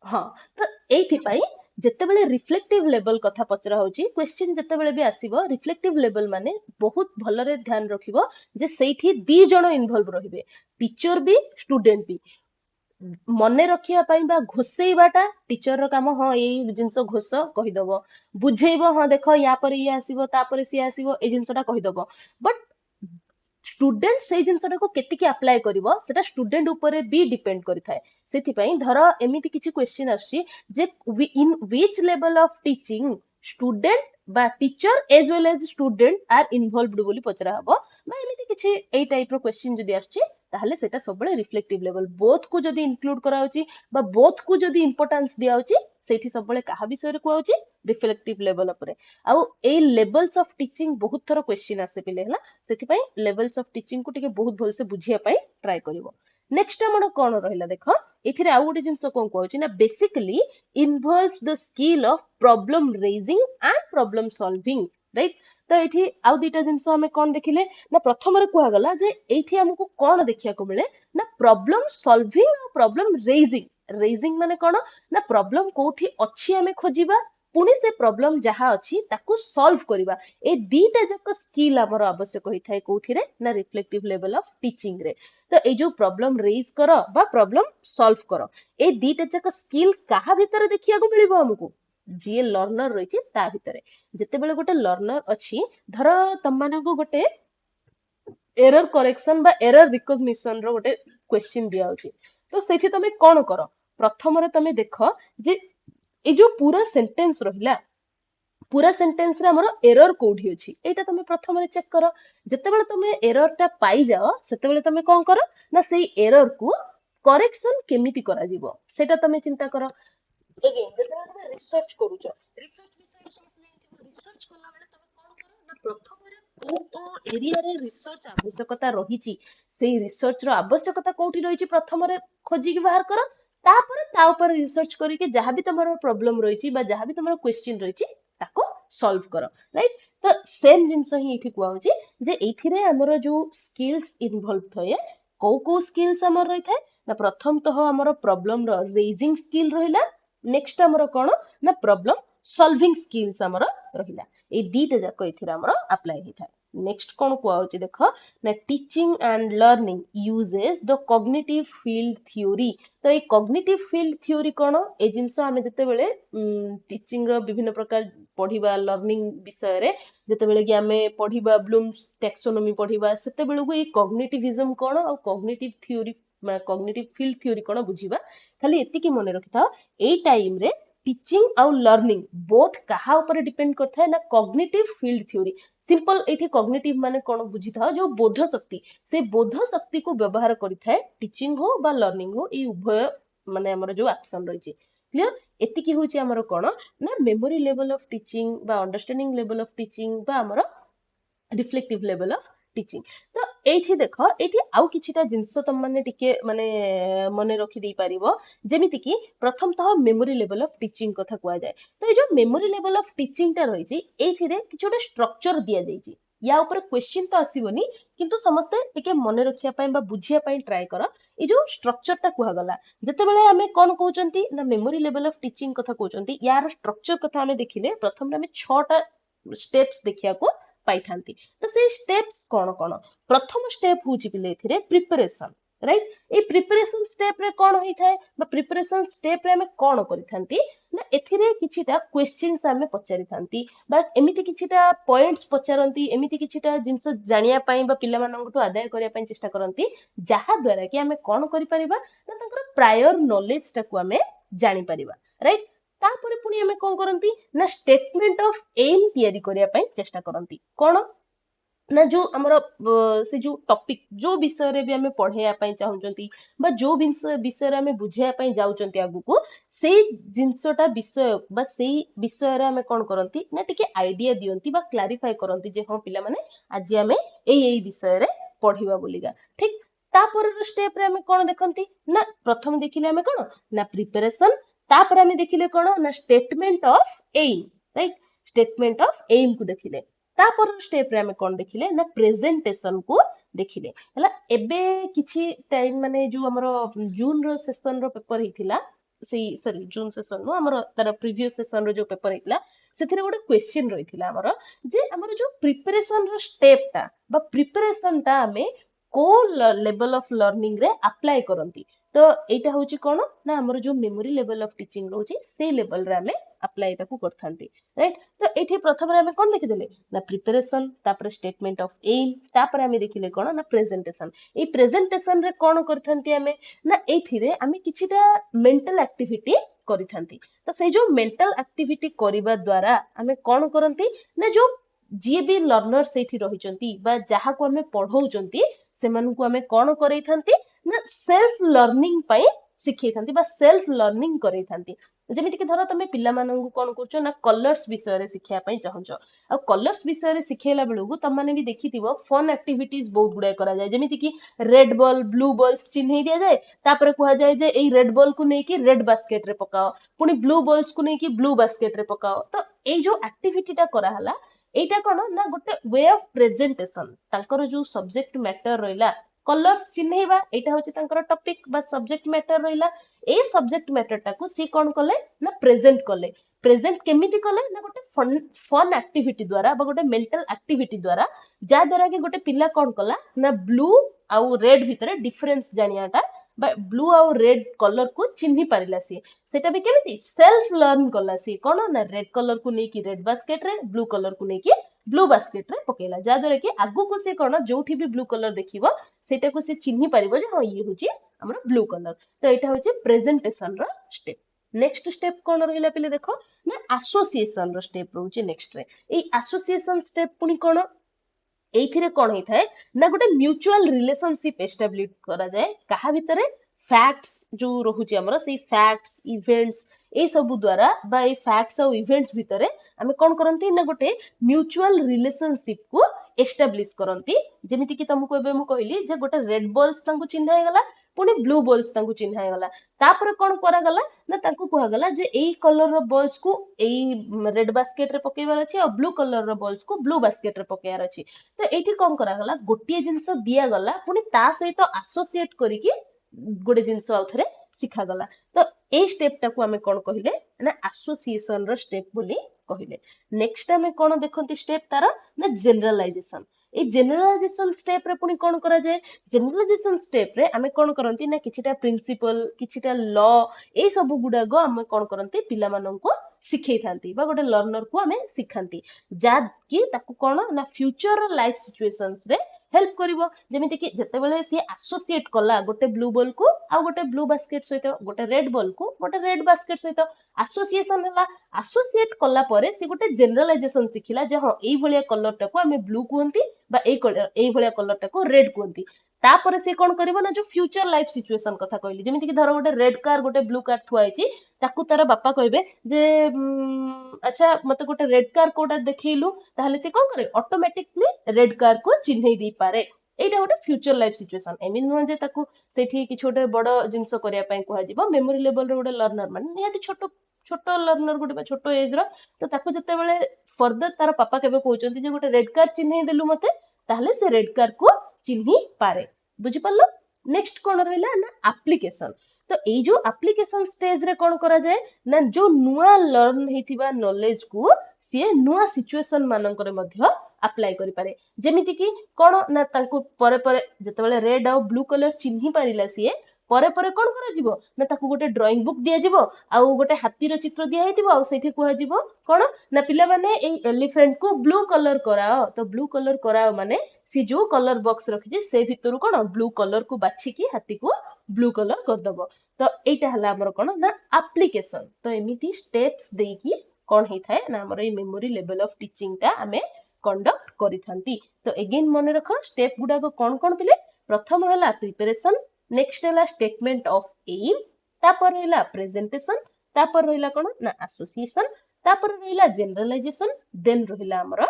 हाँ तो एइथिपाई जेतेबेले रिफ्लेक्टिव लेवल कथा पचरा होची क्वेश्चन जेतेबेले भी आसीबो रिफ्लेक्टिव लेवल माने बहुत भलरे ध्यान रखिबो जे सेठी दी जण इन्वॉल्व रहिबे टीचर भी स्टूडेंट भी मने रखिया पाई बा घोसेइबाटा टीचर रो काम हाँ एई जिंस घोष कहिदबो बुझेइबो हाँ देखो या पर ये आसीबो ता पर से आसीबो ए जिंसटा कहिदबो बट स्टूडेंट से जिनसटा को केतिकी अप्लाई करिवो सेटा स्टूडेंट ऊपर भी डिपेंड करिथाय सेथिपाई धर एमिति किछि क्वेश्चन आछि जे in which level of teaching student बा teacher as well as student are involved बोली पचरा हबो बा एमिति किछि एई टाइप रो क्वेश्चन जदि आछि ताहले सेटा सबले रिफ्लेक्टिव लेवल बोथ को जदि इंक्लूड करा होची बा बोथ को जदि इंपोर्टेंस दिया होची सेठी सबले काहा विषय रे कुआ होची रिफ्लेक्टिव लेवल उपरे आउ ए लेवल्स ऑफ टीचिंग बहुत थरो क्वेश्चन आसे पिले हला सेथिपाई लेवल्स ऑफ टीचिंग को टिके बहुत भल से बुझिया पाई ट्राई करिवो नेक्स्ट हमर कोन रहिला देखो एथिरे आउ गोटे जिंस कोन कहउची ना basically involves the skill of problem raising and problem solving right तो एठी आउ दीटा जिंस हमें कोन देखिले ना प्रथम रे कुआ गला जे एठी हमको कोन देखिया को मिले ना प्रॉब्लम सॉल्विंग और प्रॉब्लम रेजिंग रेजिंग माने कोन ना प्रॉब्लम कोठी अछि हमें खोजिबा पुणी से प्रॉब्लम जहा अछि ताकू सॉल्व करिबा ए दीटा जक स्किल हमर आवश्यक होई थाए कोथिरे ना रिफ्लेक्टिव लेवल ऑफ टीचिंग रे तो ए जो प्रॉब्लम रेज करो बा प्रॉब्लम सॉल्व करो ए दीटा जक स्किल काहा भीतर देखिया को मिलिबो हमको जे लर्नर रहिछि ता भीतरे जेतेबेले गोटे लर्नर अछि धर तममानन को गोटे एरर करेक्शन बा एरर रिकॉग्निशन रो गोटे क्वेश्चन दिया होछि तो सेठी तमे कोन करो प्रथम रे तमे देखो जे ए जो पूरा सेंटेंस रहिला पूरा सेंटेंस रे हमर एरर कोठी अछि एटा तमे प्रथम रे चेक करो जेतेबेले तमे एरर टा पाई जाओ सेतेबेले तमे कोन करो ना सेई एरर को करेक्शन केमिति करा जिवो सेटा तमे चिंता करो अगेन जेतेबेले तमे रिसर्च करूछ रिसर्च विषय समस्त जानथिबो रिसर्च करला बेले तमे कोन करो ना प्रथम रे को एरिया रे रिसर्च आवश्यकता रहिछि सेई रिसर्च रो आवश्यकता कोठी रहिछि प्रथम रे खोजी के बाहर करो तापर ता ऊपर रिसर्च करिके जहां भी तमरो प्रॉब्लम रहिछि बा जहां भी तमरो क्वेश्चन रहिछि ताको सॉल्व करो राइट तो सेम जिंस ही इठी कुआ होछि जे एथिरे हमरो जो स्किल्स इन्वॉल्व थए को स्किल्स हमर रहि थाए ना प्रथम तो हमरो प्रॉब्लम रो रेजिंग स्किल रहिला नेक्स्ट हमरो कोन ना प्रॉब्लम सॉल्विंग स्किल्स हमरो रहिला ए दीटा जाको एथिरे हमरो अप्लाई हि थाए नेक्स्ट कोन कुआ होछि देखो ना teaching and learning uses the cognitive field theory तो ये कॉग्निटिव फील्ड थ्योरी कोन ए जिंस हमें जते बेले टीचिंग रो विभिन्न प्रकार पढिबा लर्निंग विषय रे जते बेले कि हमें पढिबा ब्लूम्स टैक्सोनॉमी पढिबा सेते बेले को ये कॉग्निटिविज्म कोन और cognitive theory cognitive field theory कोन बुझिबा खाली एति की मने रखिता ए टाइम रे टीचिंग और लर्निंग बोथ कहा ऊपर डिपेंड करथा है ना कॉग्निटिव फील्ड थ्योरी सिंपल एठी कॉग्निटिव माने कोन बुझिथा जो बोध शक्ति से बोध शक्ति को व्यवहार करिथाए टीचिंग हो बा लर्निंग हो ए उभय माने हमर जो एक्शन रहिछि क्लियर एति की होछि हमर कोन ना मेमोरी लेवल ऑफ टीचिंग बा अंडरस्टैंडिंग लेवल ऑफ टीचिंग बा हमर रिफ्लेक्टिव लेवल ऑफ टीचिंग तो एठी देखो एठी आउ किछिटा जिंस तम माने टिके माने मने रखि देई परिबो जेमिति कि प्रथम तह मेमोरी लेवल ऑफ टीचिंग कथा कुआ जाय तो ए जो मेमोरी लेवल ऑफ टीचिंग ता रहिछि एथिरे किछोटे स्ट्रक्चर दिया जाइछि या ऊपर क्वेश्चन तो आसीबोनी किंतु समस्ते टिके मने रखिया पई बा बुझिया पई ट्राई करो ए जो स्ट्रक्चर ता कुआ गला जते बेले हमें कोन कहउचंती ना मेमोरी लेवल ऑफ टीचिंग कथा कहउचंती यार स्ट्रक्चर कथा हमें देखिले प्रथम रे हमें 6 टा स्टेप्स देखिया को पाइथांती। तो से स्टेप्स कौन कौन? प्रथम स्टेप होची पिले एथिरे प्रिपरेशन, राइट। ए प्रिपरेशन स्टेप रे कौन होई थाए बा प्रिपरेशन स्टेप रे हमें कौन करि थांती ना एथिरे किछिटा क्वेश्चंस हमें पचारि थांती बा एमिति किछिटा पॉइंट्स पचारंती, एमिति किछिटा जिंस जानिया पई बा पिला मानंगटु आदाय करिया पई चेष्टा करंती, जहा द्वारा कि हमें कौन करि परिबा ना तांकर प्रायर नॉलेज टाकू हमें जानि परिबा, राइट। तापरे पुनी हमें कौन करंती ना स्टेटमेंट ऑफ एम तयारी करिया पई चेष्टा करंती। कोन ना जो हमर से जो टॉपिक जो विषय रे भी हमें पढ़ेया पई चाहुचंती बा जो विषय रे हमें बुझेया पई जाउचंती आगुको से जिंसटा विषय बा सेई विषय रे हमें कोन करंती ना टिके आईडिया दियंती बा क्लैरिफाई करंती जे हां पिला माने आज हमें एई विषय रे पढ़िबा बोलिगा, ठीक। तापर स्टेप रे हमें कोन देखंती ना प्रथम देखिले हमें कोन ना प्रिपरेशन, तापर हमें देखिले कोन ना statement of aim, right. Statement of aim को देखिले, तापर स्टेप रे हमें कोन देखिले ना प्रेजेंटेशन को देखिले हला। एबे किछि टाइम माने जो हमरो जून रो सेशन रो पेपर हिथिला से सॉरी जून सेशन नो हमरो तार प्रीवियस सेशन रो जो पेपर हिथिला सेथिरे गोटे क्वेश्चन रहिथिला हमरो जे हमरो जो प्रिपरेशन रो स्टेप ता बा प्रिपरेशन ता हमें को लेवल ऑफ लर्निंग रे अप्लाई करंती। तो एटा होची कोन ना हमरो जो मेमोरी लेवल ऑफ टीचिंग रोची से लेवल रे हमें अप्लाई ताकू करथांती, राइट। तो एठी प्रथम रे हमें कोन देखि देले ना प्रिपरेशन, तापर स्टेटमेंट ऑफ एम, तापर हमें देखिले कोन ना प्रेजेंटेशन। ए प्रेजेंटेशन रे कोन करथांती हमें ना एथिरे हमें किछिटा मेंटल एक्टिविटी करिथांती। तो से जो मेंटल एक्टिविटी करिबा द्वारा हमें कोन करंती ना जो जी भी लर्नर सेठी रहिचंती बा जहा को हमें पढौचंती सेमानकु हमें कोन करैथांती ना सेल्फ लर्निंग पई शिखैथांती बा सेल्फ लर्निंग करैथांती। जेमिति कि धर तमे पिला मानंगु कोन करछो ना कलर्स विषय रे शिखिया पई चाहछो आ कलर्स विषय रे शिखेला बेलगु तम माने भी देखिथिबो फन एक्टिविटीज बहुत गुडा करा जाय। जेमिति कि रेड बॉल ब्लू बॉल्स चिन्है दिया जाय, तापर कुहा जाय जे एई रेड बॉल को नै कि रेड बास्केट रे पकाओ, पुनी ब्लू बॉल्स को नै कि ब्लू बास्केट रे पकाओ। तो एई जो एक्टिविटी टा करा हला एटा कोन ना गोटे वे ऑफ प्रेजेंटेशन तांकर जो सब्जेक्ट मैटर रहिला कलर्स चिन्हैबा एटा होची तांकर टॉपिक बा सब्जेक्ट मैटर रहिला। ए सब्जेक्ट मैटर टाकू सी कोन कले ना प्रेजेंट कले। प्रेजेंट केमिति कले ना गोटे फन एक्टिविटी द्वारा बा गोटे मेंटल एक्टिविटी द्वारा जा द्वारा कि गोटे पिला कोन कला ना ब्लू आउ रेड भितरे डिफरेंस जानियाटा बा ब्लू आउ रेड कलर को चिन्हि पारिला सी सेटा भी केमिति सेल्फ लर्न कला सी कोन ना रेड कलर को नै कि रेड बास्केट रे ब्लू कलर को नै कि ब्लू बास्केट रे पकेला जा द्वारा कि आगु को से कोन जोठी भी ब्लू कलर देखिबो सेटा को से चिन्हि पारिबो जे हां ये होची हमर ब्लू कलर। तो एटा होची प्रेजेंटेशन रो स्टेप। नेक्स्ट स्टेप कोन रहिला पिले देखो ना एसोसिएशन रो स्टेप रहउची नेक्स्ट रे। ए एसोसिएशन स्टेप पुनी कोन एथिरे कोन होई थाए ना गोटे म्यूचुअल रिलेशनशिप एस्टैब्लिश करा जाए कहा भितरे फैक्ट्स जो रहउची हमर से फैक्ट्स इवेंट्स ए सब द्वारा बा ए फैक्ट्स और इवेंट्स भितरे हमें कोन करंती ना गोटे म्यूचुअल रिलेशनशिप को एस्टैब्लिश करंती। जेमिति कि तुमको एबे मु कहली जे गोटे रेड बॉल्स तांको चिन्हाय गला पुनी ब्लू बॉल्स तांको चिन्हाय गला तापर कोन करा गला ना तांको कहा गला जे एई कलर रो बॉल्स को एई रेड बास्केट रे पकेबार अछि और ब्लू कलर रो बॉल्स को ब्लू बास्केट रे पकेबार अछि। तो एठी कोन करा गला गोटिए जिंस दिया गला पुनी ता सहित एसोसिएट करी कि गोटे जिंस आउथरे सिखा गला। तो ए स्टेप टाकू हमें कोन कहिले ना एसोसिएशन रो स्टेप बोली कहिले। नेक्स्ट हमें कोन देखंती स्टेप तार ना जनरलाइजेशन। ए जनरलाइजेशन स्टेप रे पुनी कोन करा जाय जनरलाइजेशन स्टेप रे हमें कोन करंती ना किछिटा प्रिंसिपल किछिटा लॉ ए सब गुडा गो हमें कोन करंती पिला मानन को सिखै थांती बा गोटे लर्नर को हमें सिखांती जा कि ताकू कोन ना फ्यूचर लाइफ सिचुएशंस रे हेल्प करिवो। जेमिति कि जते बेले सी एसोसिएट कला गोटे ब्लू बॉल को आ गोटे ब्लू बास्केट सहित गोटे रेड बॉल को गोटे रेड बास्केट सहित एसोसिएशन हला एसोसिएट कला परे सी गोटे जनरलाइजेशन सिखिला जे हां एई भलिया कलर टाको हमें ब्लू कहंती बा एई भलिया कलर टाको रेड कहंती। तापर से कोन करिवो ना जो फ्यूचर लाइफ सिचुएशन कथा कहली जेमिति कि धर गोटे रेड कार गोटे ब्लू कार थुआइची ताकू तार बापा कहबे जे अच्छा मते गोटे रेड कार कोटा देखैलु ताहले से कोन करे ऑटोमेटिकली रेड कार को चिन्है दी पारे। एटा गोटे फ्यूचर लाइफ सिचुएशन एमिन न जे ताकू सेठी कि छोटे बड़ जिंस करिया पई कहै जिवो मेमोरी लेवल रे गोटे लर्नर माने निहाती छोटो छोटो लर्नर गोटे बा छोटो एज रो तो ताकू जते बेले फर्दर तार पापा केबे कहउचंती जे गोटे रेड कार चिन्है देलु मते ताहले से रेड कार को चिन्हि पारे। बुझि पल्लो। नेक्स्ट कोन रहला ना एप्लीकेशन। तो एई जो एप्लीकेशन स्टेज रे कोन करा जाय ना जो नुआ लर्न हेतिबा नॉलेज को ସିଏ नुआ सिचुएशन मानकर मध्य अप्लाई करि पारे जेमिति कि कोन ना तांको परे परे जेतेबेले रेड आ ब्लू कलर चिन्ही पारिला सिए परे परे कोन करा जिवो ना ताकू गोटे ड्राइंग बुक दिया जिवो आउ गोटे हाथीर चित्र दिया हेतिबो आउ सेठी कुहा जिवो कोन ना पिला माने एई एलिफेंट को ब्लू कलर कराओ तो ब्लू कलर कराओ माने सी जो कलर बॉक्स रखिजे से भितरु कोन ब्लू कलर को बाछि की हाथी को ब्लू कलर कर दबो तो एटा हला हमर कोन ना एप्लीकेशन तो एमिति स्टेप्स देकी कोन हे थाए ना हमर a memory level of teaching ता हमें कंडक्ट करिथांती तो अगेन मने रखो स्टेप गुडा को कोन कोन पिले प्रथम हला प्रिपरेशन नेक्स्ट हला स्टेटमेंट ऑफ एम तापर हला प्रेजेंटेशन तापर रहिला कोन ना एसोसिएशन तापर रहिला जनरलाइजेशन देन रहिला हमर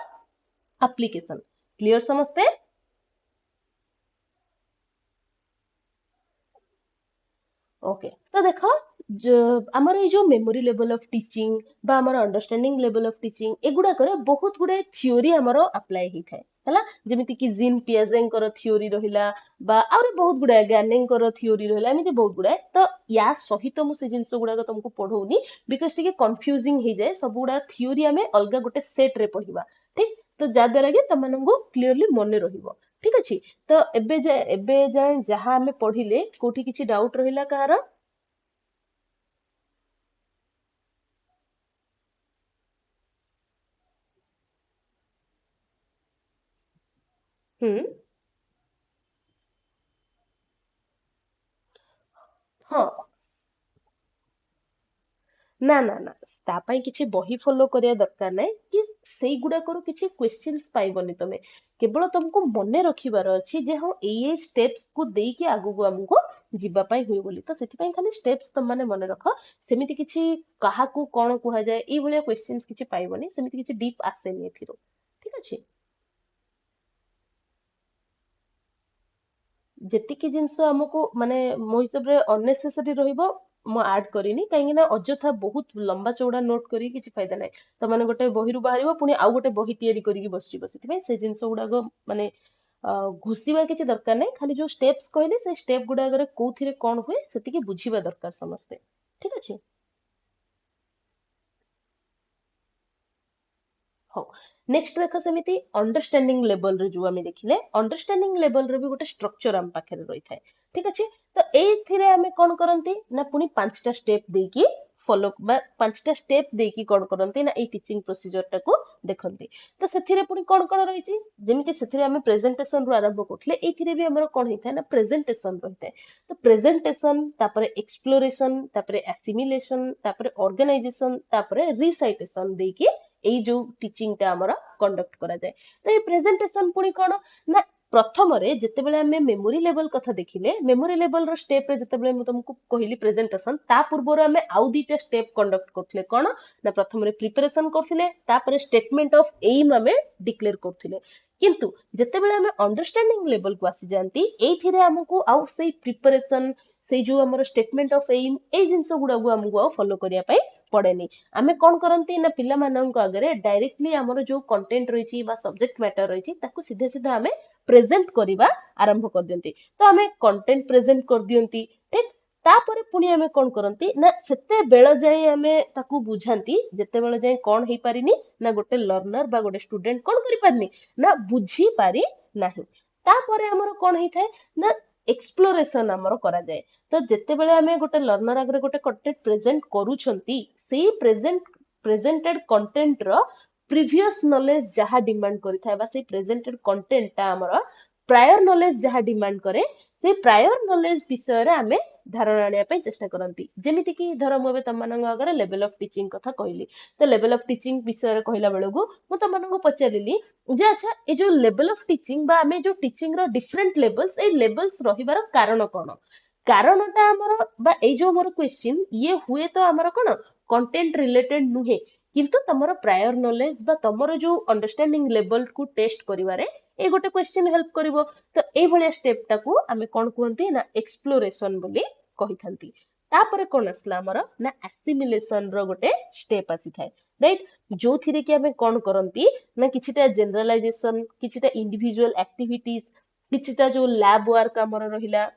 एप्लीकेशन क्लियर समझते ओके तो देखो आमर ये जो मेमोरी लेवल ऑफ टीचिंग बा आमर अंडरस्टैंडिंग लेवल ऑफ टीचिंग एगुडा करे बहुत गुडे थ्योरी आमर अप्लाई ही थाए हला जेमिति कि जीन पियाजेंग कर थ्योरी रहिला बा आउरे बहुत गुडे गैनिंग कर थ्योरी रहिला एमिति बहुत गुडे तो या सहित मु से जिंस गुडा को तुमको पढौनी बिकॉज़ टिके कंफ्यूजिंग ही जाए सब गुडा थ्योरी हमें अलगा गोटे सेट रे पढिबा ठीक तो जा द्वारा कि तमनंगो क्लियरली मने रहिबो ठीक अछि तो एबे जाए जहां हमें पढिले कोठी किछि डाउट रहिला कहार हम्म हाँ ना ना ना ता ପାଇଁ କିଛି ବହି ଫଲୋ କରିବା ଦରକାର ନାହିଁ କି ସେଇ ଗୁଡାକରୁ କିଛି କ୍ୱେଶ୍ଚିନ୍ସ ପାଇବନି ତମେ କେବଳ ତମକୁ ମନେ ରଖିବାର ଅଛି ଯେ ହଁ ଏଇ ସ୍ଟେପ୍ସ କୁ ଦେଇକି ଆଗକୁ ଆମକୁ ଯିବା ପାଇଁ ହୁଏ ବୋଲି ତ ସେଥିପାଇଁ ଖାଲି ସ୍ଟେପ୍ସ ତମମାନେ ମନେ ରଖ ସେମିତି କିଛି କାହାକୁ କଣ କୁହାଯାଏ ଏଇ ଭଳିଆ କ୍ୱେଶ୍ଚିନ୍ସ କିଛି ପାଇବନି ସେମିତି କିଛି ଡିପ୍ ଆସେନି ଏଥିରୁ ଠିକ ଅଛି ଯେତିକି ଜିନିଷ ଆମକୁ ମାନେ ମୋ ହିସାବରେ ଅନନେସେସାରୀ ରହିବ ମୁଁ ଆଡ୍ କରିନି କାହିଁକି ନା ଅଯଥା ବହୁତ ଲମ୍ବା ଚଉଡା ନୋଟ କରିକି କିଛି ଫାଇଦା ନାହିଁ ତମାନେ ଗୋଟେ ବହିରୁ ବାହାରିବ ପୁଣି ଆଉ ଗୋଟେ ବହି ତିଆରି କରିକି ବସିଯିବ ସେଥିପାଇଁ ସେ ଜିନିଷ ଗୁଡାକ ମାନେ ଘୋଷିବା କିଛି ଦରକାର ନାହିଁ ଖାଲି ଯୋଉ ଷ୍ଟେପ୍ସ କହିଲେ ସେ ଷ୍ଟେପ୍ ଗୁଡାକରେ କୋଉଥିରେ କଣ ହୁଏ ସେତିକି ବୁଝିବା ଦରକାର ସମସ୍ତେ ଠିକ ଅଛି ହଉ नेक्स्ट देख सेमिति अंडरस्टैंडिंग लेवल रे जो आमे देखिले अंडरस्टैंडिंग लेवल रे भी गोटे स्ट्रक्चर आम पाखे रही थाए ठीक अच्छे तो एथिरे आमे कोन करंती ना पुनी पांचटा स्टेप देकी फॉलो बा पांचटा स्टेप देकी कोन करंती ना ए टीचिंग प्रोसीजर टाको देखंती तो सेथिरे पुनी कोन रहिछि जेमिति सेथिरे आमे प्रेजेंटेशन रु आरंभ करथले एथिरे भी हमर कोन हिथाय ना प्रेजेंटेशन रहिथाय तो प्रेजेंटेशन तापरे एक्सप्लोरेशन तापरे एसिमिलेशन तापरे ऑर्गेनाइजेशन तापरे रिसाइटेशन देकी এই जो टीचिंग टा हमर कंडक्ट करा जाए तो ये प्रेजेंटेशन पुनी कोन ना प्रथमरे जेतेबेले आमे मेमोरी लेवल कथा देखिले मेमोरी लेवल रो स्टेप रे जेतेबेले मु तुमको कहली प्रेजेंटेशन ता पूर्वरो आमे आउ दीटा स्टेप कंडक्ट करथले कोन ना प्रथमरे प्रिपरेशन करथिले तापरे स्टेटमेंट ऑफ एम आमे डिक्लेयर करथिले किंतु जेतेबेले आमे अंडरस्टैंडिंग लेवल को आसी जानती एथिरे हमकु आउ सेई प्रिपरेशन सेई जो हमर स्टेटमेंट ऑफ एम ए जिंस गुडा गु हमकु फॉलो करिया पई पड़ेनी आमे कौन करंती ना पिला मानक आगरे डायरेक्टली हमर जो कंटेंट रहिछि बा सब्जेक्ट मैटर रहिछि ताकू सीधे सीधा आमे प्रेजेंट करिबा आरंभ कर दियंती तो आमे कंटेंट प्रेजेंट कर दियंती ठीक तापरे पुनी आमे कोन करंती ना सेते बेଳ जाय आमे ताकू बुझांती जेते बेଳ जाय कोन हेई पारिनी ना गोटे लर्नर बा गोटे स्टूडेंट कोन करि पारनी ना बुझी पारी नाही तापरे हमर कोन हेई थाए ना एक्सप्लोरेशन हमर करा जाय तो जेते बेले आमे गोटे लर्नर आगरे गोटे कंटेंट प्रेजेंट करूछंती सेई प्रेजेंटेड कंटेंट रो प्रीवियस नॉलेज जहा डिमांड करि थाए बा सेई प्रेजेंटेड कंटेंट ता हमर प्रायर नॉलेज जहा डिमांड करे से प्रायर नॉलेज विषय रे आमे धारणा आनिया पई चेष्टा करंती जेमिति कि धर मु एबे तमनंग आगरे लेवल ऑफ टीचिंग कथा कहली तो लेवल ऑफ टीचिंग विषय रे कहला बेलगु मु तमनंग पचारिली जे अच्छा ए जो लेवल ऑफ टीचिंग बा आमे जो टीचिंग रो डिफरेंट लेवल्स ए लेवल्स रहिबार कारण कोन कारणटा हमर बा ए जो मोर क्वेश्चन ये हुए तो हमर कोन कंटेंट रिलेटेड नुहे किंतु तमरो प्रायर नॉलेज बा तमरो जो अंडरस्टैंडिंग लेवल को टेस्ट करिवारे ए गोटे क्वेश्चन हेल्प करिवो तो ए भलिया स्टेप टाकू आमे कोन कहंती ना एक्सप्लोरेशन बोली कहिथांती तापरे कोन असला हमर ना एसिमिलेशन रो गोटे स्टेप आसी थाए राइट जो थिरे कि आमे कोन करंती ना किछिटा जनरलाइजेशन किछिटा इंडिविजुअल एक्टिविटीज किछिटा जो लैब वर्क हमर रहिला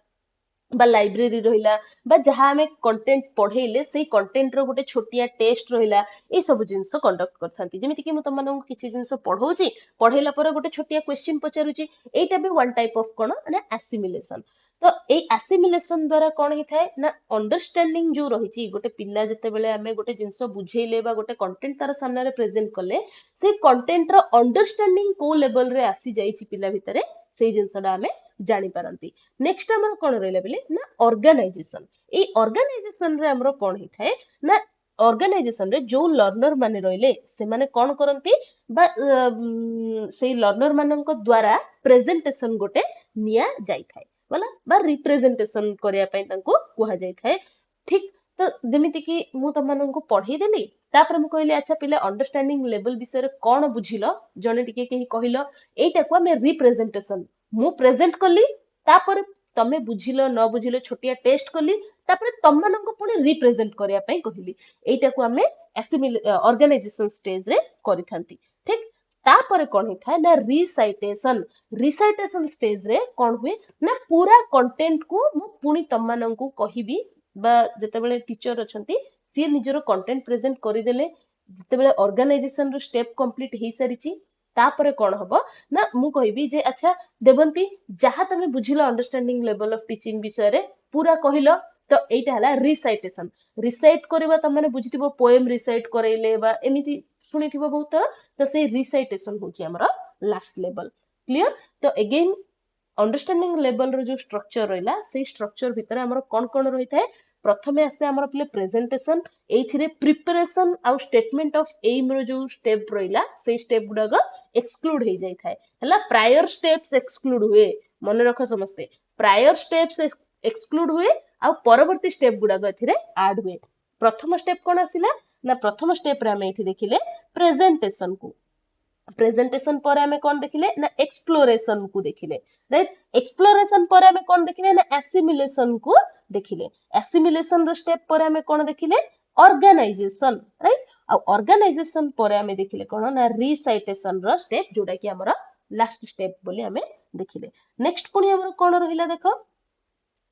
बा लाइब्रेरी रहिला बा जहाँ आमे कंटेंट पढ़ेले सेई कंटेंट रो गोटे छोटिया टेस्ट रहिला ए सब जिंस कंडक्ट करथांती जेमिति कि मु तम मानन किछि जिंस पढ़ौची पढ़ेला पर गोटे छोटिया क्वेश्चन पचारुची एटा भी वन टाइप ऑफ कोन ना एसिमिलेशन तो ए एसिमिलेशन द्वारा कोन हि थाए ना अंडरस्टैंडिंग जो रहिची गोटे पिल्ला जते बेले आमे गोटे जिंस बुझेइले बा गोटे कंटेंट तार सामने रे प्रेजेंट कले से कंटेंट रो अंडरस्टैंडिंग को लेवल रे आसी जाईची पिल्ला भितरे सेई जिंसडा आमे जानि पारंती नेक्स्ट हमर कोन रहला बेले ना ऑर्गेनाइजेशन ए ऑर्गेनाइजेशन रे हमर कोन हि थाए ना ऑर्गेनाइजेशन रे जो लर्नर माने रहले से माने कोन करंती बा से लर्नर मानक द्वारा प्रेजेंटेशन गोटे निया जाई थाए बोला बा रिप्रेजेंटेशन करिया पई तांको कुहा जाई थाए ठीक तो जेमिति कि मु तम मानक पढ़ी देली तापर मु कहली अच्छा पिले अंडरस्टैंडिंग लेवल विषय कोन बुझिलो जने टिके केही कहिलो एटा को हमें रिप्रेजेंटेशन मु प्रेजेंट कली तापर तमे बुझिलो न बुझिलो छोटिया टेस्ट कली तापर तम मानक पुणी रिप्रेजेंट करिया पई कहली एटा को हमें ऑर्गेनाइजेशन स्टेज रे करिथांती ठीक तापर कोन हि थाए ना रिसाइटेशन स्टेज रे कोन हुए ना पूरा कंटेंट को मु पुणी तम मानक कहिबी बा जते बेले टीचर अछंती सी निजरो कंटेंट प्रेजेंट करि देले जते बेले ऑर्गेनाइजेशन रो स्टेप कंप्लीट हेई सारिची तापर कोन हबो ना मु कहिबी जे अच्छा देवंती जहा तमे बुझिलो अंडरस्टैंडिंग लेवल ऑफ टीचिंग विषय रे पूरा कहिलो तो एटा हला रिसाइटेशन रिसाइट करबा त माने बुझितिबो पोएम रिसाइट करैले बा एमिति सुनिथिबो बहुत तरह तो से रिसाइटेशन होची हमर लास्ट लेवल क्लियर तो अगेन अंडरस्टैंडिंग लेवल रो जो स्ट्रक्चर रहिला से स्ट्रक्चर भितर हमर कोन रही थाए प्रथमे आसे हमर पले प्रेजेंटेशन एथिरे प्रिपरेशन आउ स्टेटमेंट ऑफ एम रो जो स्टेप रहिला से स्टेप गुडा एक्सक्लूड हे जाई थाए हला प्रायर स्टेप्स एक्सक्लूड हुए मन रख समस्ते प्रायर स्टेप्स एक्सक्लूड हुए आ परवर्ती स्टेप गुडा एथिरे ऐड हुए प्रथम स्टेप कोन आसिला ना प्रथम स्टेप रे हमें एथि देखिले प्रेजेंटेशन को प्रेजेंटेशन पर हमें कौन देखिले ना एक्सप्लोरेशन को देखिले राइट एक्सप्लोरेशन पर हमें कौन देखिले ना एसिमिलेशन को देखिले एसिमिलेशन रो स्टेप पर हमें कौन देखिले ऑर्गेनाइजेशन राइट आ ऑर्गेनाइजेशन पर हमें देखिले कौन ना रिसाइटेशन रो स्टेप जोडा कि हमरा लास्ट स्टेप बोली हमें देखिले नेक्स्ट पुनी हमरा कौन रहिला देखो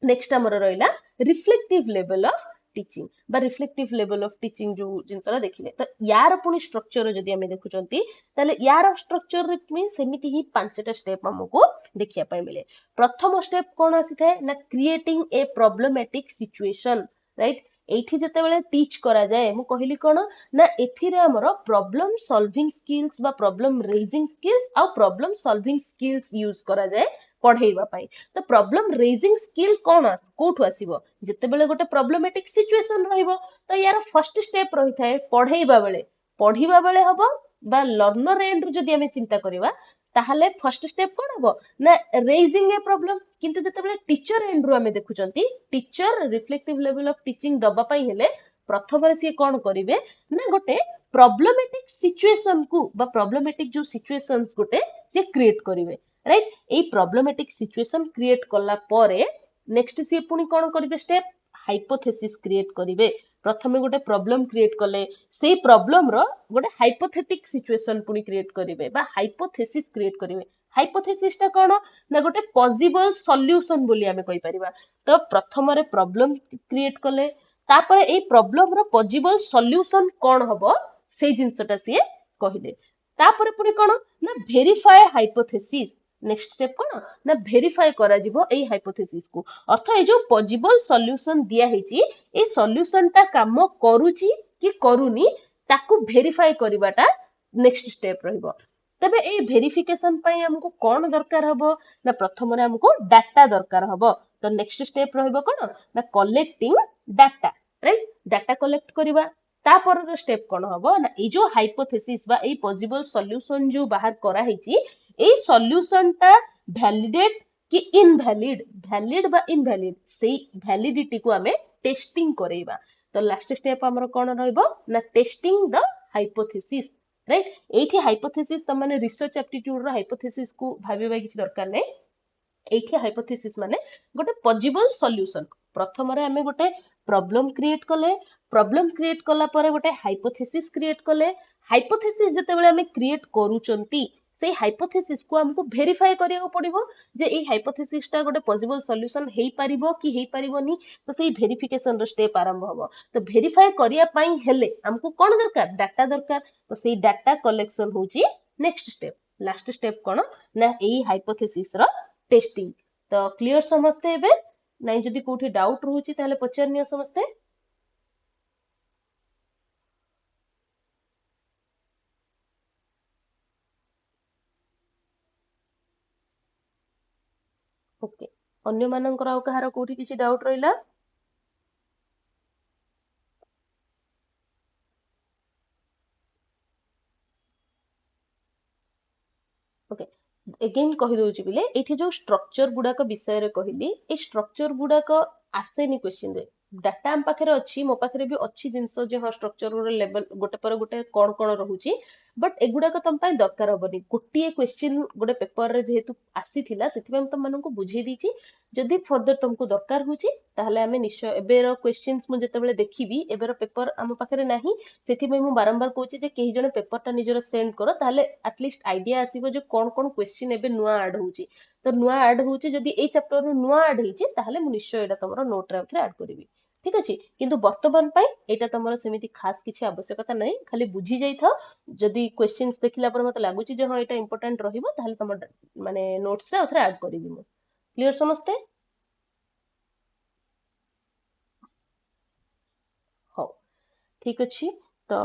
नेक्स्ट हमर रहिला रिफ्लेक्टिव लेवल ऑफ टीचिंग बा रिफ्लेक्टिव लेवल ऑफ टीचिंग जो जिनसला देखिले तो यार पुनी स्ट्रक्चर जदी हमें देखुचंती ताले यार स्ट्रक्चर रे में सेमिति ही पांचटा स्टेप हमको देखिया पय मिले प्रथम स्टेप कोन आसी थाए ना creating a problematic situation right एठी जते बेले टीच करा जाए मु कहिली कोन ना एथिरे हमर प्रॉब्लम सॉल्विंग स्किल्स बा प्रॉब्लम रेजिंग स्किल्स आ प्रॉब्लम सॉल्विंग स्किल्स यूज करा जाए पढ़ेइबा पाई तो प्रॉब्लम रेजिंग स्किल कोन कोठु आसीबो जते बेले गोटे प्रॉब्लमेटिक सिचुएशन रहइबो तो यार फर्स्ट स्टेप रही थाए पढ़ेइबा बेले हबो बा लर्नर एंड जदी हमें चिंता करिवा ताहले फर्स्ट स्टेप कोन हबो ना रेजिंग ए प्रॉब्लम किंतु जते बेले टीचर एंड रो हमें देखुचंती teacher reflective level of teaching दबा पाई हेले प्रथम रे सी कोन करिवे ना गोटे प्रॉब्लमेटिक सिचुएशन को बा प्रॉब्लमेटिक जो सिचुएशंस गोटे से क्रिएट करिवे राइट ए प्रॉब्लमेटिक सिचुएशन क्रिएट करला परे नेक्स्ट सी पुनी कोन करिवे स्टेप हाइपोथेसिस क्रिएट करिवे प्रथमे गोटे प्रॉब्लम क्रिएट कले से प्रॉब्लम रो गोटे हाइपोथेटिक सिचुएशन पुनी क्रिएट करिवे बा हाइपोथेसिस क्रिएट करिवे हाइपोथेसिस टा कोन ना गोटे पॉसिबल सॉल्यूशन बोली हमें कहि परिबा तो प्रथम रे प्रॉब्लम क्रिएट कले तापर ए प्रॉब्लम रो पॉसिबल सॉल्यूशन कोन हबो से जिंसटा से कहिले तापर पुनी कोन ना वेरीफाई हाइपोथेसिस नेक्स्ट स्टेप कोन ना वेरीफाई करा जिवो एई हाइपोथेसिस को अर्थ ए जो पॉसिबल सॉल्यूशन दिया हेची ए सॉल्यूशन ता काम करूची कि करूनी ताकू वेरीफाई करबाटा नेक्स्ट स्टेप रहइबो तबे ए वेरिफिकेशन पई हमको कोन दरकार हबो ना प्रथम रे हमको डाटा दरकार हबो तो नेक्स्ट स्टेप रहइबो कोन ना collecting data right data collect करबा तापर स्टेप कोन हबो ना ए जो हाइपोथेसिस बा ए पॉसिबल सॉल्यूशन जो बाहर करा हेची ए सॉल्यूशन टा वैलिडेट कि इनवैलिड वैलिड बा इनवैलिड से वैलिडिटी को हमें टेस्टिंग करेबा तो लास्ट स्टेप हमर कोन रहइबो ना टेस्टिंग द हाइपोथेसिस राइट एठी हाइपोथेसिस त माने रिसर्च एप्टीट्यूड रो हाइपोथेसिस को भाबिबा किछ दरकार नै एठी हाइपोथेसिस माने गोटे पॉसिबल सॉल्यूशन प्रथम रे हमें गोटे प्रॉब्लम क्रिएट कला परे गोटे हाइपोथेसिस क्रिएट कले हाइपोथेसिस जते बेले हमें क्रिएट करूचंती सेई हाइपोथेसिस को हमको वेरीफाई करिया पड़िबो जे एई हाइपोथेसिस टा गोटे पॉसिबल सॉल्यूशन हेई परिबो कि हेई परिबोनी तो सेई वेरिफिकेशन रो स्टेप आरंभ हबो तो वेरीफाई करिया पई हेले हमको कोन दरकार डाटा दरकार तो सेई डाटा कलेक्शन होची नेक्स्ट स्टेप लास्ट स्टेप कोन ना एई हाइपोथेसिस रो टेस्टिंग तो क्लियर समझते एबे नहीं जदि कोठी डाउट रहूची ताहले पचारनियो समझते ओके अन्य मानकर आउ कहार कोठी किछि डाउट रहिला ओके एगेन कहि दउची बिले एठी जो स्ट्रक्चर गुडा को विषय रे कहली ए स्ट्रक्चर गुडा को आसेनी क्वेश्चन रे डाटा हम पाखरे अच्छी मो पाखरे भी अच्छी जिंस जे हाँ स्ट्रक्चर रो लेवल गोटे पर गोटे कोन कोन रहूची बट एगुडा को तम पाई दरकार हबनी गोटिए क्वेश्चन गोटे पेपर रे जेहेतु आसीथिला सेथिबे तम मानन को बुझेई दीची जदि फर्दर तुमको दरकार होची ताहले हमें निश्चय एबेर क्वेश्चंस मु जेतेबेले देखिबी एबेर पेपर हम पाखरे नाही सेथिबे मु बारंबार कहूची जे केही जने पेपर टा निजर सेंड करो ताहले एटलीस्ट आइडिया आसीबो जे कोन कोन क्वेश्चन एबे नुआ ऐड होची तो नुआ ऐड होची जदि एई चैप्टर नु नुआ ऐड हेची ताहले मु निश्चय एटा तमरो नोट रे आउथरे ऐड करबी ठीक अछि किंतु वर्तमान पाई एटा तमरो सेमिति खास किछि आवश्यकता नै खाली बुझी जाई था जदि क्वेश्चंस देखिला पर मते लागुची जे हां एटा इंपोर्टेंट रहिबो ताहले तम माने नोट्स रे आउथरे ऐड करबी मु क्लियर समझते हो ठीक अछि तो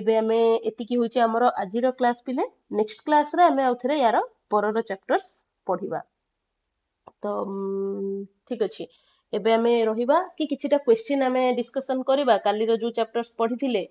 एबे हमें एतिकी होची हमरो आजिरो क्लास पिले नेक्स्ट क्लास रे हमें आउथरे यार परर चैप्टर्स पढिबा तो ठीक अछि एबे हमें रहिबा कि किछिटा क्वेश्चन हमें डिस्कशन करिबा काली रो जो चैप्टर्स पढिथिले